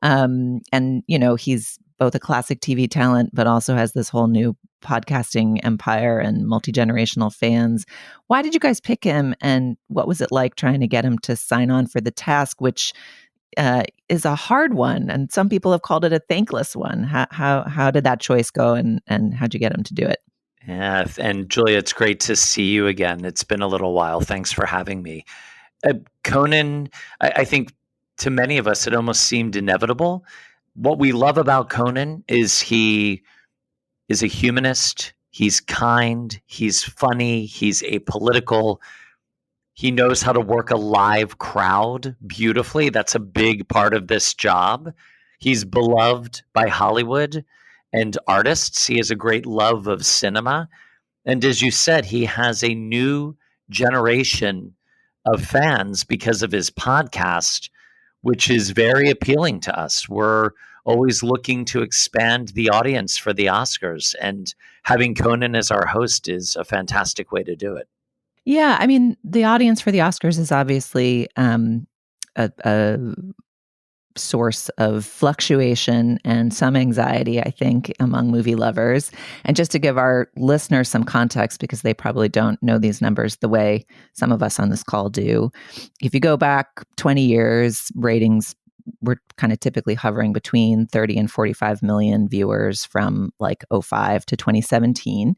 Speaker 6: And, you know, he's both a classic TV talent, but also has this whole new podcasting empire and multi-generational fans. Why did you guys pick him? And what was it like trying to get him to sign on for the task, which is a hard one? And some people have called it a thankless one. How did that choice go, and how'd you get him to do it?
Speaker 13: Yeah, and Julia, it's great to see you again. It's been a little while. Thanks for having me. Conan, I think to many of us, it almost seemed inevitable. What we love about Conan is he is a humanist. He's kind. He's funny. He's apolitical. He knows how to work a live crowd beautifully. That's a big part of this job. He's beloved by Hollywood. and artists. He has a great love of cinema. And as you said, he has a new generation of fans because of his podcast, which is very appealing to us. We're always looking to expand the audience for the Oscars, and having Conan as our host is a fantastic way to do it.
Speaker 6: Yeah, I mean, the audience for the Oscars is obviously a source of fluctuation and some anxiety, I think, among movie lovers. And just to give our listeners some context, because they probably don't know these numbers the way some of us on this call do. If you go back 20 years, ratings were kind of typically hovering between 30 and 45 million viewers from like 05 to 2017.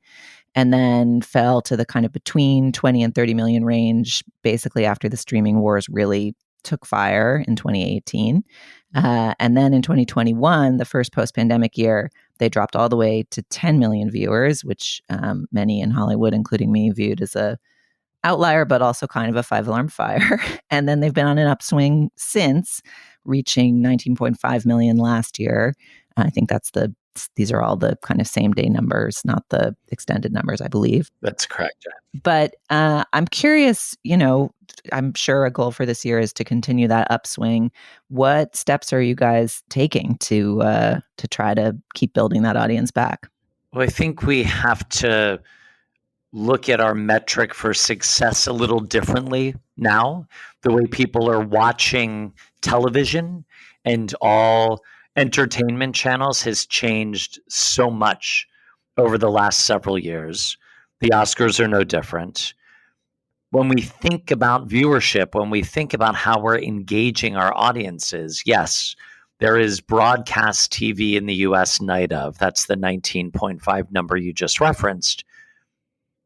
Speaker 6: And then fell to the kind of between 20 and 30 million range, basically after the streaming wars really took fire in 2018. And then in 2021, the first post-pandemic year, they dropped all the way to 10 million viewers, which many in Hollywood, including me, viewed as a outlier, but also kind of a five-alarm fire. And then they've been on an upswing since, reaching 19.5 million last year. I think these are all the kind of same day numbers, not the extended numbers, I believe.
Speaker 13: That's correct.
Speaker 6: But I'm curious, I'm sure a goal for this year is to continue that upswing. What steps are you guys taking to try to keep building that audience back?
Speaker 13: Well, I think we have to look at our metric for success a little differently now. The way people are watching television and all entertainment channels has changed so much over the last several years. The Oscars are no different. When we think about viewership, when we think about how we're engaging our audiences, yes, there is broadcast TV in the US night of. That's the 19.5 number you just referenced.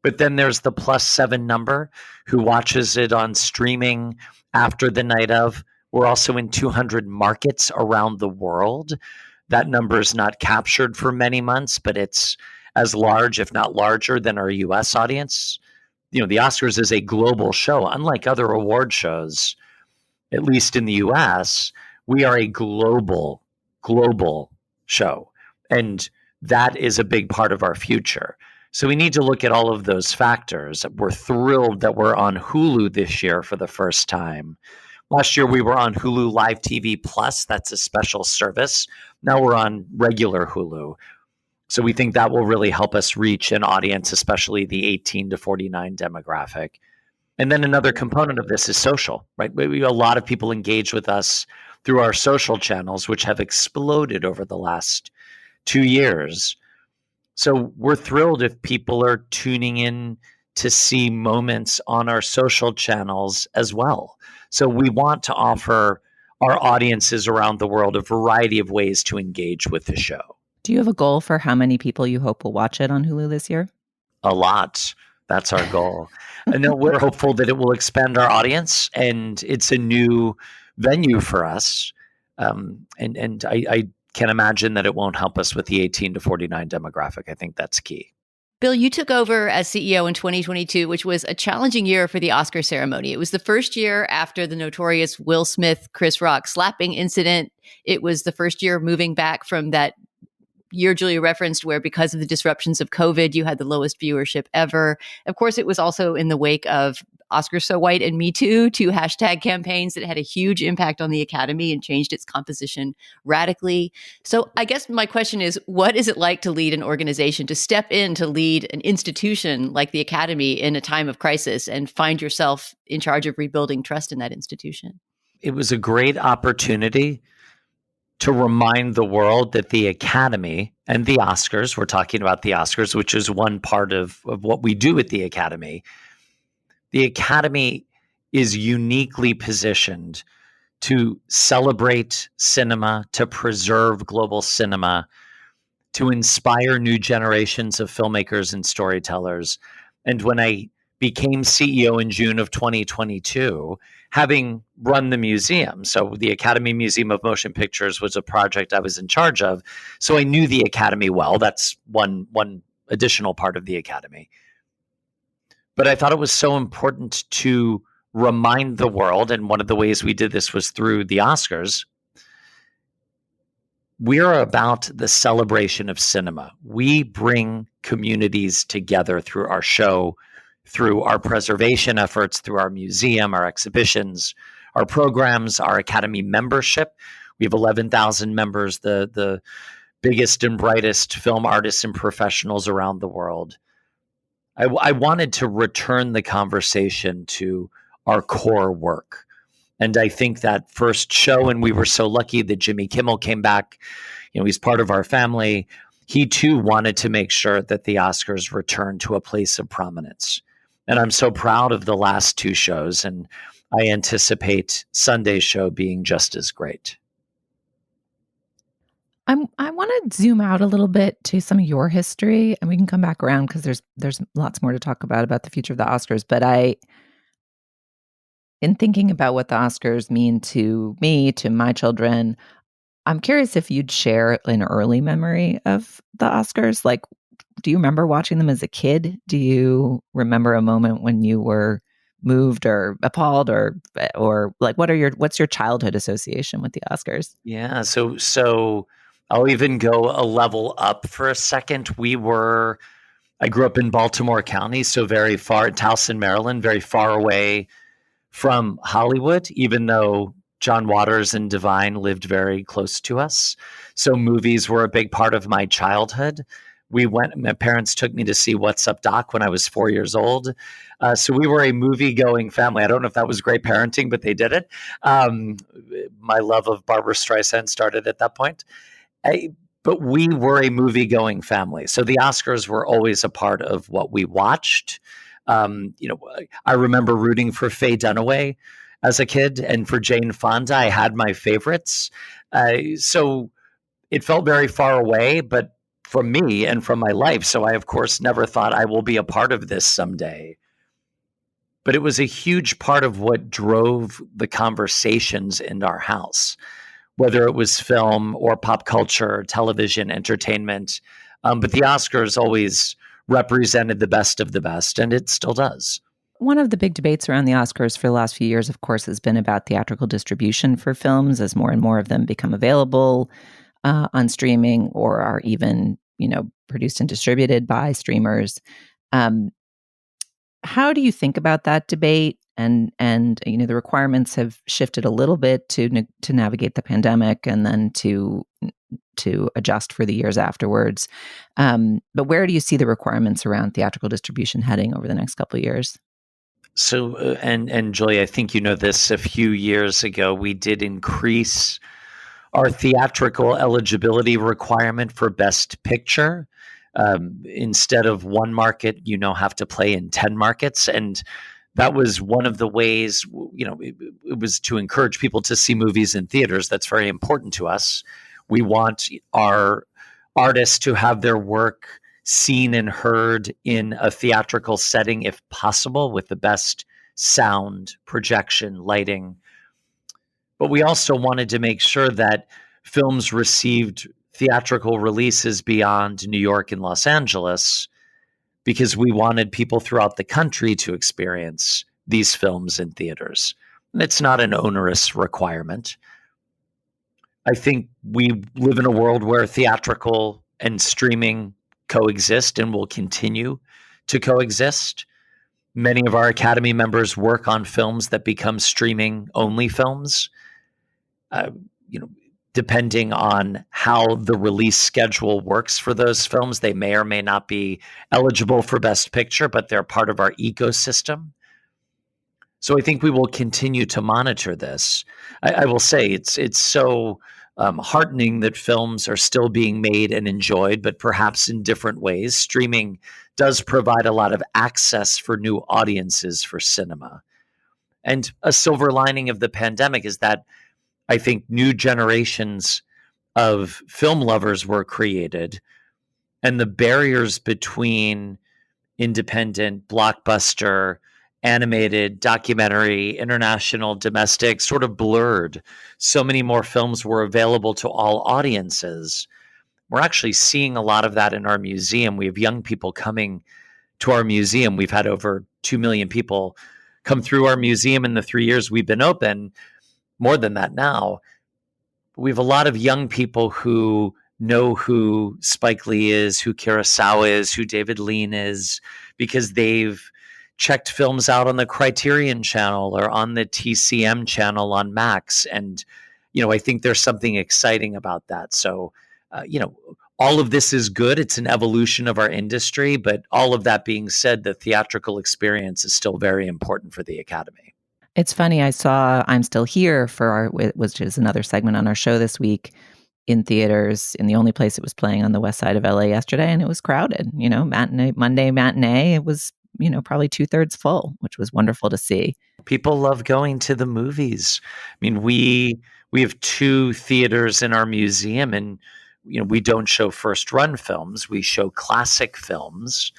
Speaker 13: But then there's the +7 number who watches it on streaming after the night of. We're also in 200 markets around the world. That number is not captured for many months, but it's as large, if not larger, than our US audience. The Oscars is a global show. Unlike other award shows, at least in the US, we are a global show. And that is a big part of our future. So we need to look at all of those factors. We're thrilled that we're on Hulu this year for the first time. Last year, we were on Hulu Live TV Plus. That's a special service. Now we're on regular Hulu. So we think that will really help us reach an audience, especially the 18 to 49 demographic. And then another component of this is social, right? A lot of people engage with us through our social channels, which have exploded over the last 2 years. So we're thrilled if people are tuning in to see moments on our social channels as well. So we want to offer our audiences around the world a variety of ways to engage with the show.
Speaker 6: Do you have a goal for how many people you hope will watch it on Hulu this year?
Speaker 13: A lot. That's our goal. And then we're hopeful that it will expand our audience, and it's a new venue for us. And I can imagine that it won't help us with the 18 to 49 demographic. I think that's key.
Speaker 4: Bill, you took over as CEO in 2022, which was a challenging year for the Oscar ceremony. It was the first year after the notorious Will Smith, Chris Rock slapping incident. It was the first year moving back from that year Julia referenced where because of the disruptions of COVID, you had the lowest viewership ever. Of course, it was also in the wake of Oscars So White and Me Too, two hashtag campaigns that had a huge impact on the Academy and changed its composition radically. So I guess my question is, what is it like to lead an organization, to step in to lead an institution like the Academy in a time of crisis and find yourself in charge of rebuilding trust in that institution?
Speaker 13: It was a great opportunity to remind the world that the Academy and the Oscars, we're talking about the Oscars, which is one part of what we do at the Academy. The Academy is uniquely positioned to celebrate cinema, to preserve global cinema, to inspire new generations of filmmakers and storytellers. And when I became CEO in June of 2022, having run the museum, so the Academy Museum of Motion Pictures was a project I was in charge of, so I knew the Academy well. That's one additional part of the Academy. But I thought it was so important to remind the world, and one of the ways we did this was through the Oscars, we're about the celebration of cinema. We bring communities together through our show, through our preservation efforts, through our museum, our exhibitions, our programs, our Academy membership. We have 11,000 members, the biggest and brightest film artists and professionals around the world. I wanted to return the conversation to our core work. And I think that first show, and we were so lucky that Jimmy Kimmel came back, he's part of our family. He too wanted to make sure that the Oscars returned to a place of prominence. And I'm so proud of the last two shows, and I anticipate Sunday's show being just as great.
Speaker 6: I want to zoom out a little bit to some of your history, and we can come back around because there's lots more to talk about the future of the Oscars. But in thinking about what the Oscars mean to me, to my children, I'm curious if you'd share an early memory of the Oscars. Like, do you remember watching them as a kid? Do you remember a moment when you were moved or appalled or like what's your childhood association with the Oscars?
Speaker 13: Yeah, so I'll even go a level up for a second. I grew up in Baltimore County, so very far, Towson, Maryland, very far away from Hollywood, even though John Waters and Divine lived very close to us. So movies were a big part of my childhood. My parents took me to see What's Up, Doc when I was 4 years old. So we were a movie-going family. I don't know if that was great parenting, but they did it. My love of Barbra Streisand started at that point. But we were a movie-going family. So the Oscars were always a part of what we watched. I remember rooting for Faye Dunaway as a kid, and for Jane Fonda. I had my favorites. So it felt very far away, but from me and from my life. So I, of course, never thought I will be a part of this someday. But it was a huge part of what drove the conversations in our house, whether it was film or pop culture, television, entertainment. But the Oscars always represented the best of the best, and it still does.
Speaker 6: One of the big debates around the Oscars for the last few years, of course, has been about theatrical distribution for films as more and more of them become available on streaming or are even, produced and distributed by streamers. How do you think about that debate? And the requirements have shifted a little bit to navigate the pandemic and then to adjust for the years afterwards. But where do you see the requirements around theatrical distribution heading over the next couple of years?
Speaker 13: So, and Julie, I think you know this, a few years ago, we did increase our theatrical eligibility requirement for Best Picture. Instead of one market, you now have to play in 10 markets. And that was one of the ways, it was to encourage people to see movies in theaters. That's very important to us. We want our artists to have their work seen and heard in a theatrical setting, if possible, with the best sound, projection, lighting. But we also wanted to make sure that films received theatrical releases beyond New York and Los Angeles, because we wanted people throughout the country to experience these films in theaters. And it's not an onerous requirement. I think we live in a world where theatrical and streaming coexist and will continue to coexist. Many of our Academy members work on films that become streaming-only films. Depending on how the release schedule works for those films, they may or may not be eligible for Best Picture, but they're part of our ecosystem. So I think we will continue to monitor this. I will say it's so heartening that films are still being made and enjoyed, but perhaps in different ways. Streaming does provide a lot of access for new audiences for cinema. And a silver lining of the pandemic is that I think new generations of film lovers were created, and the barriers between independent, blockbuster, animated, documentary, international, domestic sort of blurred. So many more films were available to all audiences. We're actually seeing a lot of that in our museum. We have young people coming to our museum. We've had over 2 million people come through our museum in the 3 years we've been open. More than that now. we have a lot of young people who know who Spike Lee is, who Kurosawa is, who David Lean is, because they've checked films out on the Criterion Channel or on the TCM channel on Max. And, I think there's something exciting about that. So, all of this is good. It's an evolution of our industry. But all of that being said, the theatrical experience is still very important for the Academy.
Speaker 6: It's funny. I saw I'm Still Here which is another segment on our show this week, in theaters, in the only place it was playing on the west side of LA yesterday, and it was crowded. Monday matinee, it was probably 2/3 full, which was wonderful to see.
Speaker 13: People love going to the movies. I mean, we have 2 theaters in our museum, and we don't show first run films. We show classic films,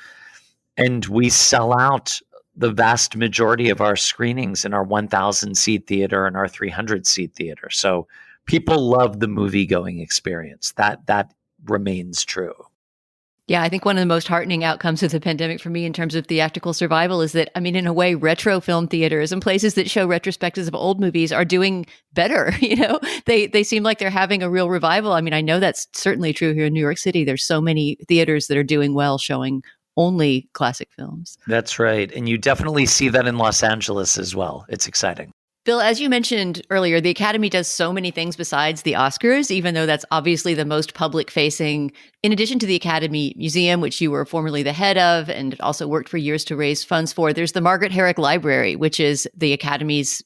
Speaker 13: and we sell out the vast majority of our screenings in our 1,000 seat theater and our 300 seat theater. So people love the movie going experience. That remains true.
Speaker 4: Yeah, I think one of the most heartening outcomes of the pandemic for me in terms of theatrical survival is that, in a way, retro film theaters and places that show retrospectives of old movies are doing better. They seem like they're having a real revival. I know that's certainly true here in New York City. There's so many theaters that are doing well, showing only classic films.
Speaker 13: That's right. And you definitely see that in Los Angeles as well. It's exciting.
Speaker 4: Bill, as you mentioned earlier, the Academy does so many things besides the Oscars, even though that's obviously the most public-facing. In addition to the Academy Museum, which you were formerly the head of and also worked for years to raise funds for, there's the Margaret Herrick Library, which is the Academy's,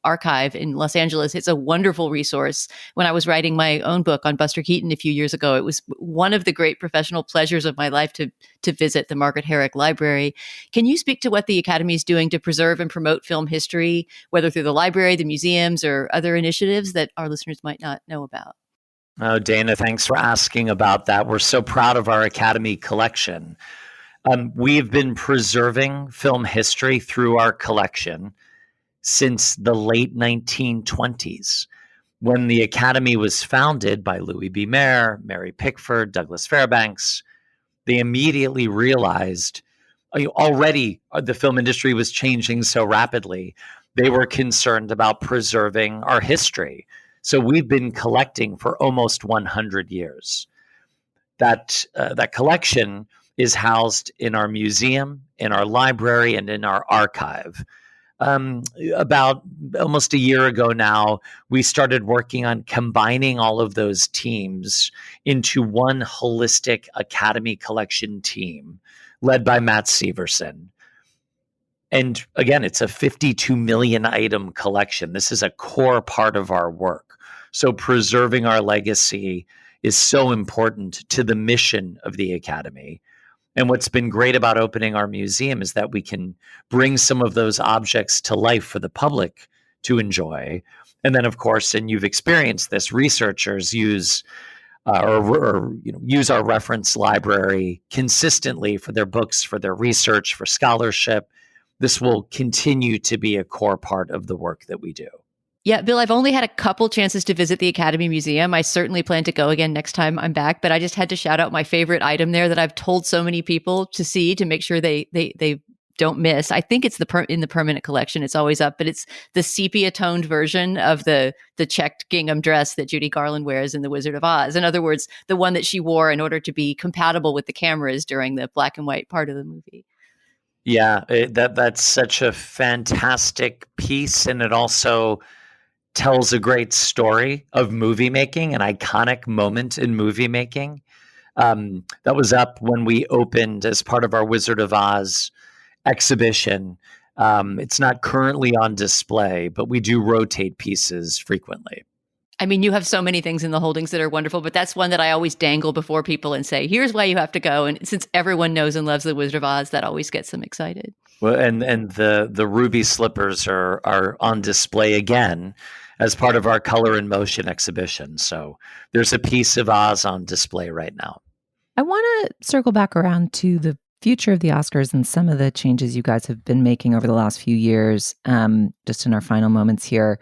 Speaker 4: archive in Los Angeles. It's a wonderful resource. When I was writing my own book on Buster Keaton a few years ago, it was one of the great professional pleasures of my life to visit the Margaret Herrick Library. Can you speak to what the Academy is doing to preserve and promote film history, whether through the library, the museums, or other initiatives that our listeners might not know about?
Speaker 13: Oh, Dana, thanks for asking about that. We're so proud of our Academy collection. We've been preserving film history through our collection since the late 1920s, when the Academy was founded by Louis B. Mayer, Mary Pickford, Douglas Fairbanks. They immediately realized already the film industry was changing so rapidly. They were concerned about preserving our history. So we've been collecting for almost 100 years. That collection is housed in our museum, in our library, and in our archive. About almost a year ago now, we started working on combining all of those teams into one holistic Academy collection team led by Matt Severson. And again, it's a 52 million item collection. This is a core part of our work. So preserving our legacy is so important to the mission of the Academy. And what's been great about opening our museum is that we can bring some of those objects to life for the public to enjoy. And then, of course, and you've experienced this, researchers use use our reference library consistently for their books, for their research, for scholarship. This will continue to be a core part of the work that we do.
Speaker 4: Yeah, Bill, I've only had a couple chances to visit the Academy Museum. I certainly plan to go again next time I'm back, but I just had to shout out my favorite item there that I've told so many people to see to make sure they don't miss. I think it's in the permanent collection. It's always up, but it's the sepia-toned version of the checked gingham dress that Judy Garland wears in The Wizard of Oz. In other words, the one that she wore in order to be compatible with the cameras during the black and white part of the movie.
Speaker 13: Yeah, that's such a fantastic piece, and it also tells a great story of movie making, an iconic moment in movie making. That was up when we opened as part of our Wizard of Oz exhibition. It's not currently on display, but we do rotate pieces frequently.
Speaker 4: I mean, you have so many things in the holdings that are wonderful, but that's one that I always dangle before people and say, here's why you have to go. And since everyone knows and loves The Wizard of Oz, that always gets them excited.
Speaker 13: Well, and the ruby slippers are on display again as part of our Color in Motion exhibition. So there's a piece of Oz on display right now.
Speaker 6: I want to circle back around to the future of the Oscars and some of the changes you guys have been making over the last few years, just in our final moments here.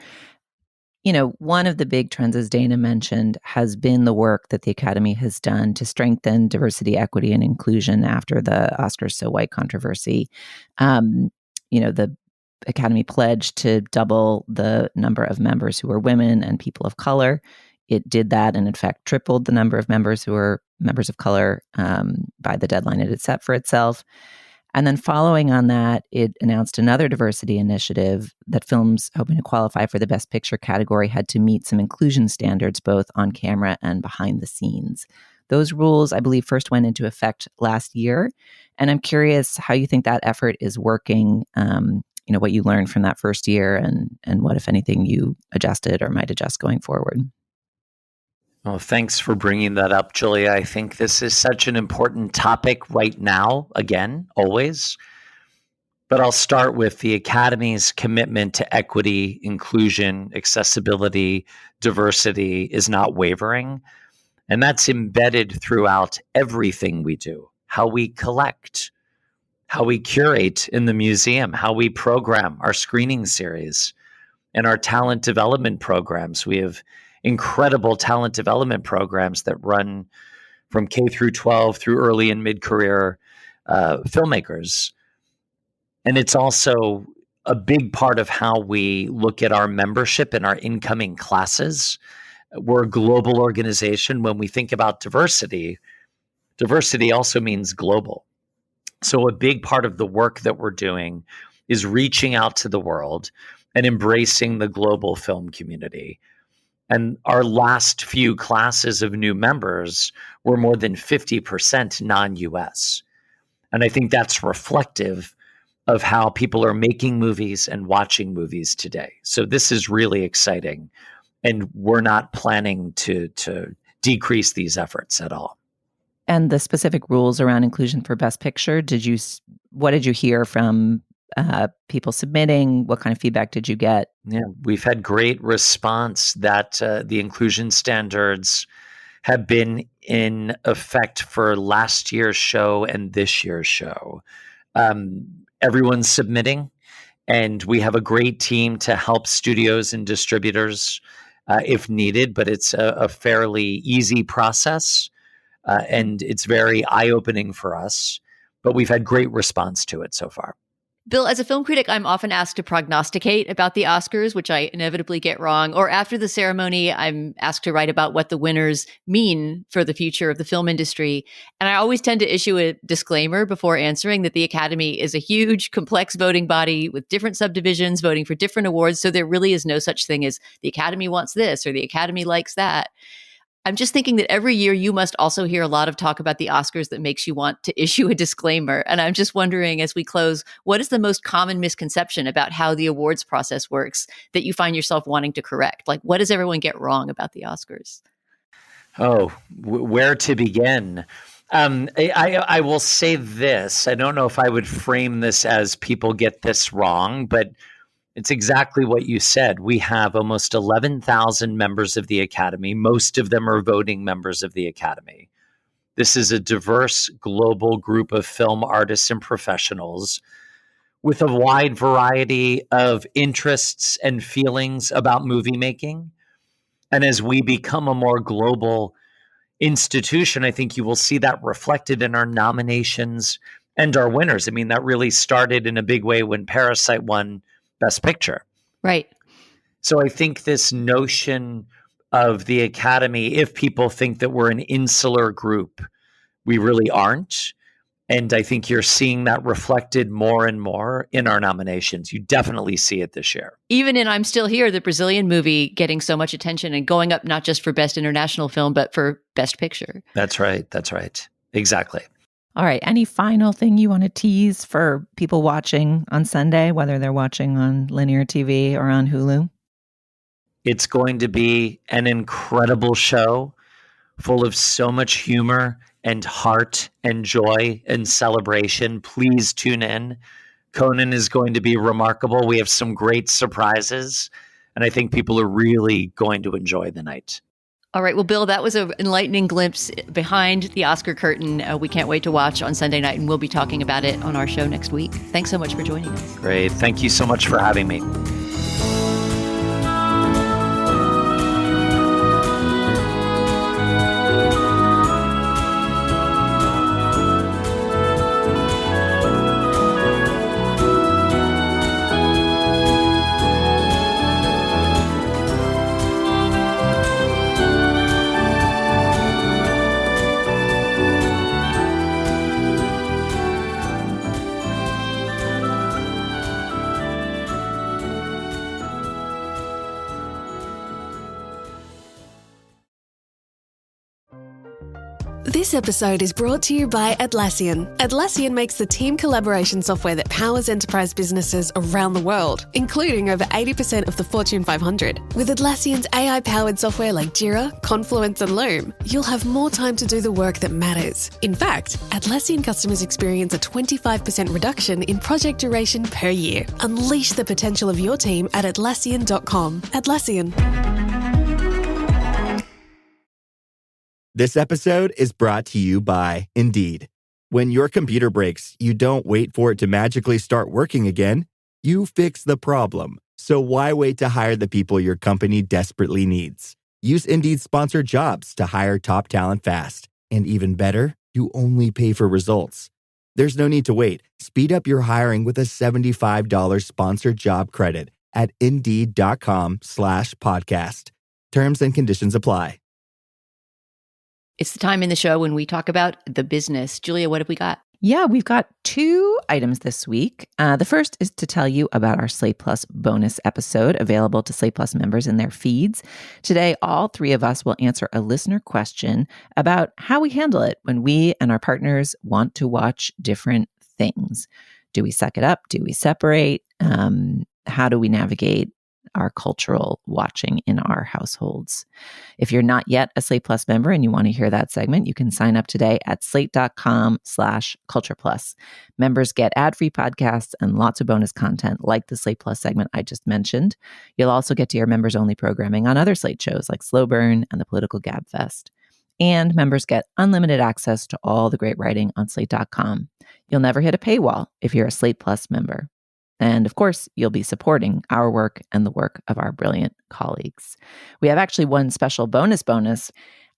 Speaker 6: You know, one of the big trends, as Dana mentioned, has been the work that the Academy has done to strengthen diversity, equity, and inclusion after the Oscars So White controversy. The Academy pledged to double the number of members who are women and people of color it did that and, in fact, tripled the number of members who were members of color by the deadline it had set for itself. And then following on that, it announced another diversity initiative that films hoping to qualify for the Best Picture category had to meet some inclusion standards, both on camera and behind the scenes. Those rules, I believe, first went into effect last year. And I'm curious how you think that effort is working, what you learned from that first year and what, if anything, you adjusted or might adjust going forward.
Speaker 13: Well, thanks for bringing that up, Julia. I think this is such an important topic right now, again, always. But I'll start with the Academy's commitment to equity, inclusion, accessibility, diversity is not wavering. And that's embedded throughout everything we do, how we collect, how we curate in the museum, how we program our screening series and our talent development programs. We have incredible talent development programs that run from K through 12 through early and mid-career filmmakers. And it's also a big part of how we look at our membership and our incoming classes. We're a global organization. When we think about diversity, diversity also means global. So a big part of the work that we're doing is reaching out to the world and embracing the global film community. And our last few classes of new members were more than 50% non-US. And I think that's reflective of how people are making movies and watching movies today. So this is really exciting. And we're not planning to decrease these efforts at all.
Speaker 6: And the specific rules around inclusion for Best Picture, what did you hear from people submitting? What kind of feedback did you get?
Speaker 13: Yeah, we've had great response that the inclusion standards have been in effect for last year's show and this year's show. Everyone's submitting, and we have a great team to help studios and distributors if needed, but it's a fairly easy process, and it's very eye-opening for us, but we've had great response to it so far.
Speaker 4: Bill, as a film critic, I'm often asked to prognosticate about the Oscars, which I inevitably get wrong. Or after the ceremony, I'm asked to write about what the winners mean for the future of the film industry. And I always tend to issue a disclaimer before answering that the Academy is a huge, complex voting body with different subdivisions voting for different awards. So there really is no such thing as the Academy wants this or the Academy likes that. I'm just thinking that every year you must also hear a lot of talk about the Oscars that makes you want to issue a disclaimer. And I'm just wondering, as we close, what is the most common misconception about how the awards process works that you find yourself wanting to correct? Like, what does everyone get wrong about the Oscars?
Speaker 13: Oh, where to begin? I will say this. I don't know if I would frame this as people get this wrong, but it's exactly what you said. We have almost 11,000 members of the Academy. Most of them are voting members of the Academy. This is a diverse global group of film artists and professionals with a wide variety of interests and feelings about movie making. And as we become a more global institution, I think you will see that reflected in our nominations and our winners. I mean, that really started in a big way when Parasite won Best Picture.
Speaker 4: Right.
Speaker 13: So I think this notion of the Academy, if people think that we're an insular group, we really aren't. And I think you're seeing that reflected more and more in our nominations. You definitely see it this year.
Speaker 4: Even in I'm Still Here, the Brazilian movie getting so much attention and going up not just for Best International Film, but for Best Picture.
Speaker 13: That's right. That's right. Exactly.
Speaker 6: All right. Any final thing you want to tease for people watching on Sunday, whether they're watching on linear TV or on Hulu?
Speaker 13: It's going to be an incredible show full of so much humor and heart and joy and celebration. Please tune in. Conan is going to be remarkable. We have some great surprises, and I think people are really going to enjoy the night.
Speaker 4: All right. Well, Bill, that was an enlightening glimpse behind the Oscar curtain. We can't wait to watch on Sunday night, and we'll be talking about it on our show next week. Thanks so much for joining us.
Speaker 13: Great. Thank you so much for having me.
Speaker 14: This episode is brought to you by Atlassian. Atlassian makes the team collaboration software that powers enterprise businesses around the world, including over 80% of the Fortune 500. With Atlassian's AI-powered software like Jira, Confluence, and Loom, you'll have more time to do the work that matters. In fact, Atlassian customers experience a 25% reduction in project duration per year. Unleash the potential of your team at Atlassian.com. Atlassian.
Speaker 15: This episode is brought to you by Indeed. When your computer breaks, you don't wait for it to magically start working again. You fix the problem. So why wait to hire the people your company desperately needs? Use Indeed's sponsored jobs to hire top talent fast. And even better, you only pay for results. There's no need to wait. Speed up your hiring with a $75 sponsored job credit at Indeed.com/podcast. Terms and conditions apply.
Speaker 4: It's the time in the show when we talk about the business. Julia, what have we got?
Speaker 6: Yeah, we've got 2 items this week. The first is to tell you about our Slate Plus bonus episode available to Slate Plus members in their feeds. Today, all 3 of us will answer a listener question about how we handle it when we and our partners want to watch different things. Do we suck it up? Do we separate? How do we navigate our cultural watching in our households? If you're not yet a Slate Plus member and you want to hear that segment, you can sign up today at slate.com/culture plus. Members get ad-free podcasts and lots of bonus content like the Slate Plus segment I just mentioned. You'll also get to hear members only programming on other Slate shows like Slow Burn and the Political Gabfest. And members get unlimited access to all the great writing on slate.com. You'll never hit a paywall if you're a Slate Plus member. And of course, you'll be supporting our work and the work of our brilliant colleagues. We have actually one special bonus.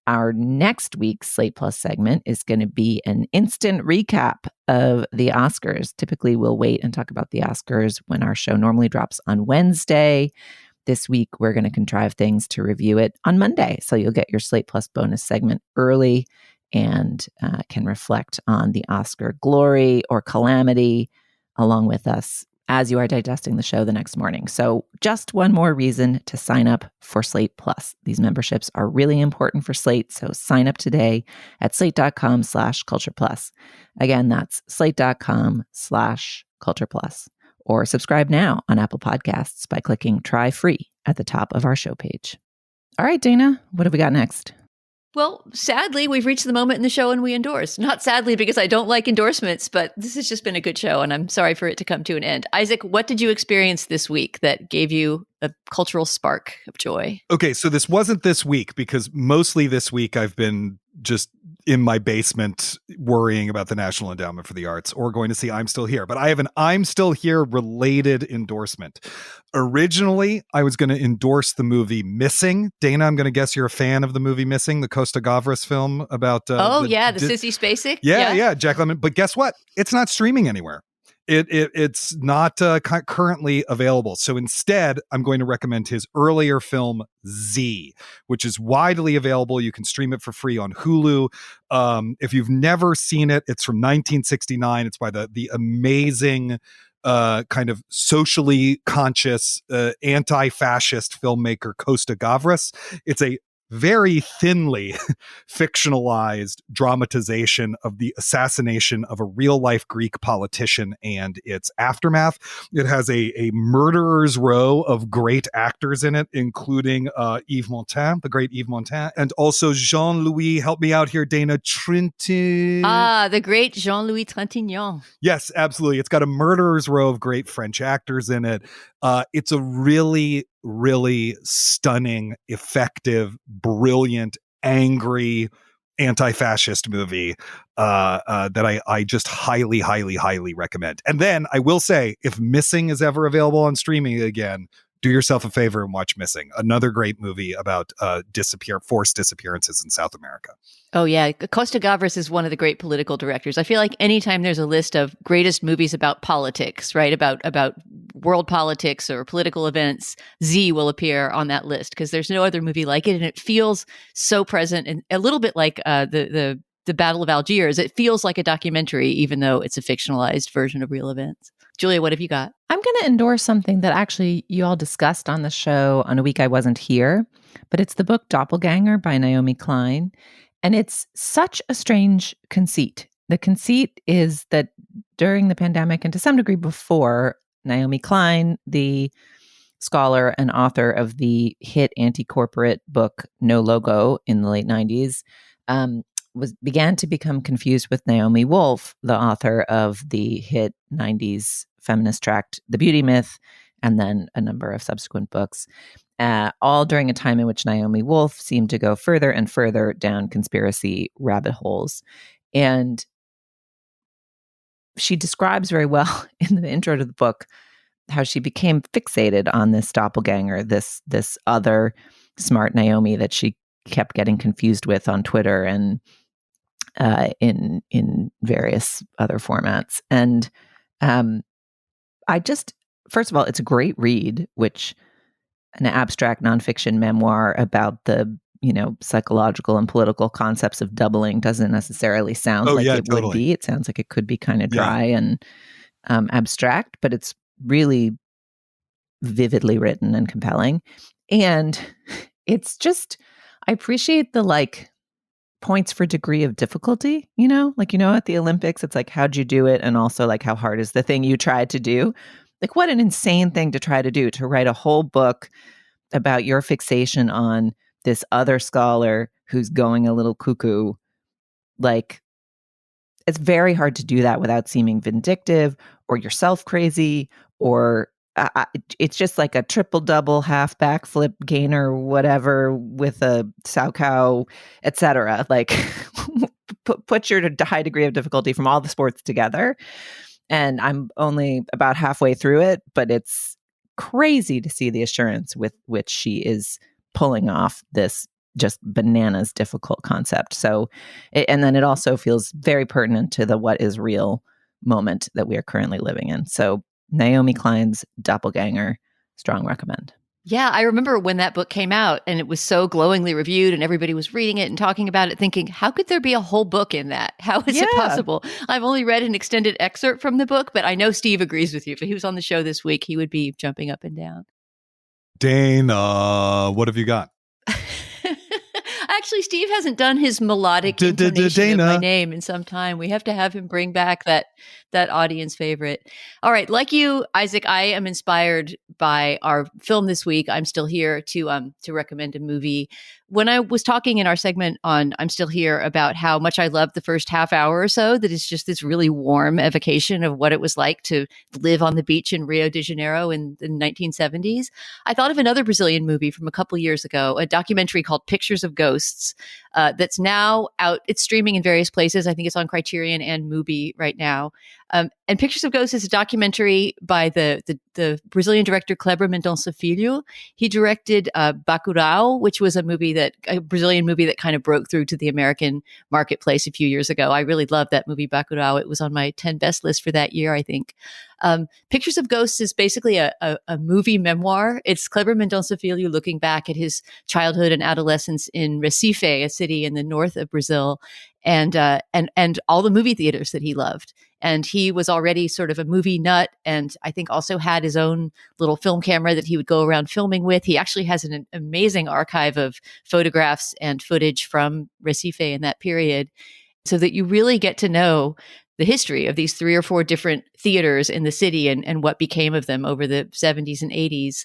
Speaker 6: Our next week's Slate Plus segment is going to be an instant recap of the Oscars. Typically, we'll wait and talk about the Oscars when our show normally drops on Wednesday. This week, we're going to contrive things to review it on Monday. So you'll get your Slate Plus bonus segment early and can reflect on the Oscar glory or calamity along with us as you are digesting the show the next morning. So just one more reason to sign up for Slate Plus. These memberships are really important for Slate, so sign up today at slate.com/culture plus. Again, that's slate.com/culture plus. Or subscribe now on Apple Podcasts by clicking Try Free at the top of our show page. All right, Dana, what have we got next?
Speaker 4: Well, sadly, we've reached the moment in the show when we endorse. Not sadly because I don't like endorsements, but this has just been a good show and I'm sorry for it to come to an end. Isaac, what did you experience this week that gave you a cultural spark of joy?
Speaker 5: Okay, so this wasn't this week because mostly this week I've been just in my basement worrying about the National Endowment for the Arts or going to see I'm Still Here. But I have an I'm Still Here related endorsement. Originally, I was going to endorse the movie Missing. Dana, I'm going to guess you're a fan of the movie Missing, the Costa Gavras film about...
Speaker 4: the Sissy Spacek?
Speaker 5: Yeah, Jack Lemmon. But guess what? It's not streaming anywhere. It's not currently available. So instead, I'm going to recommend his earlier film, Z, which is widely available. You can stream it for free on Hulu. If you've never seen it, it's from 1969. It's by the amazing kind of socially conscious anti-fascist filmmaker Costa Gavras. It's a very thinly fictionalized dramatization of the assassination of a real-life Greek politician and its aftermath. It has a murderer's row of great actors in it, including Yves Montand, the great Yves Montand, and also Jean-Louis, help me out here, Dana, Trintignant.
Speaker 4: The great Jean-Louis Trintignant.
Speaker 5: Yes, absolutely. It's got a murderer's row of great French actors in it. It's a really, really stunning, effective, brilliant, angry, anti-fascist movie that I just highly, highly, highly recommend. And then I will say, if Missing is ever available on streaming again, do yourself a favor and watch Missing, another great movie about forced disappearances in South America.
Speaker 4: Oh, yeah. Costa Gavras is one of the great political directors. I feel like anytime there's a list of greatest movies about politics, right, about world politics or political events, Z will appear on that list because there's no other movie like it. And it feels so present and a little bit like the Battle of Algiers. It feels like a documentary, even though it's a fictionalized version of real events. Julia, what have you got?
Speaker 6: I'm going to endorse something that actually you all discussed on the show on a week I wasn't here, but it's the book Doppelganger by Naomi Klein. And it's such a strange conceit. The conceit is that during the pandemic, and to some degree before, Naomi Klein, the scholar and author of the hit anti-corporate book No Logo in the late 90s, began to become confused with Naomi Wolf, the author of the hit 90s feminist tract The Beauty Myth, and then a number of subsequent books, all during a time in which Naomi Wolf seemed to go further and further down conspiracy rabbit holes. And she describes very well in the intro to the book how she became fixated on this doppelganger, this other smart Naomi that she kept getting confused with on Twitter and in various other formats. And first of all, it's a great read, which an abstract nonfiction memoir about the psychological and political concepts of doubling doesn't necessarily sound would be. It sounds like it could be kind of dry and abstract, but it's really vividly written and compelling. And it's just, I appreciate the points for degree of difficulty, at the Olympics, it's like, how'd you do it? And also how hard is the thing you tried to do? What an insane thing to try to do, to write a whole book about your fixation on this other scholar who's going a little cuckoo. It's very hard to do that without seeming vindictive or yourself crazy, or it's just like a triple-double, half backflip gainer, whatever, with a sow cow, etc. Put your high degree of difficulty from all the sports together. And I'm only about halfway through it, but it's crazy to see the assurance with which she is pulling off this just bananas difficult concept. So, and then it also feels very pertinent to the what is real moment that we are currently living in. So Naomi Klein's Doppelganger, strong recommend.
Speaker 4: Yeah, I remember when that book came out and it was so glowingly reviewed and everybody was reading it and talking about it, thinking, how could there be a whole book in that? How is it possible? I've only read an extended excerpt from the book, but I know Steve agrees with you. If he was on the show this week, he would be jumping up and down.
Speaker 5: Dana, what have you got?
Speaker 4: Actually, Steve hasn't done his melodic intonation of my name in some time. We have to have him bring back that audience favorite. All right. Like you, Isaac, I am inspired by our film this week. I'm Still Here to recommend a movie. When I was talking in our segment on I'm Still Here about how much I loved the first half hour or so, that is just this really warm evocation of what it was like to live on the beach in Rio de Janeiro in the 1970s, I thought of another Brazilian movie from a couple years ago, a documentary called Pictures of Ghosts, that's now out. It's streaming in various places. I think it's on Criterion and Mubi right now. And Pictures of Ghosts is a documentary by the Brazilian director Kleber Mendonça Filho. He directed Bacurau, which was a Brazilian movie that kind of broke through to the American marketplace a few years ago. I really loved that movie, Bacurau. It was on my 10 best list for that year, I think. Pictures of Ghosts is basically a movie memoir. It's Kleber Mendonça Filho looking back at his childhood and adolescence in Recife, a city in the north of Brazil, and all the movie theaters that he loved. And he was already sort of a movie nut, and I think also had his own little film camera that he would go around filming with. He actually has an amazing archive of photographs and footage from Recife in that period, so that you really get to know the history of these 3 or 4 different theaters in the city and what became of them over the 70s and 80s.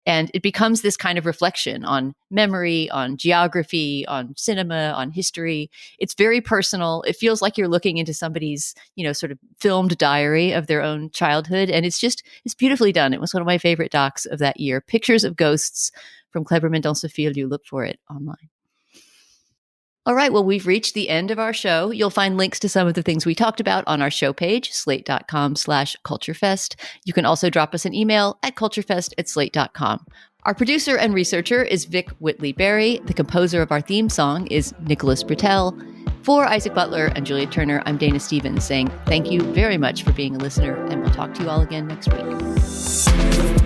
Speaker 4: And it becomes this kind of reflection on memory, on geography, on cinema, on history. It's very personal. It feels like you're looking into somebody's, sort of filmed diary of their own childhood. And it's beautifully done. It was one of my favorite docs of that year. Pictures of Ghosts from Kleber Mendonça Filho. Look for it online. All right, well, we've reached the end of our show. You'll find links to some of the things we talked about on our show page, slate.com/culturefest. You can also drop us an email at culturefest@slate.com. Our producer and researcher is Vic Whitley-Berry. The composer of our theme song is Nicholas Britell. For Isaac Butler and Julia Turner, I'm Dana Stevens saying thank you very much for being a listener, and we'll talk to you all again next week.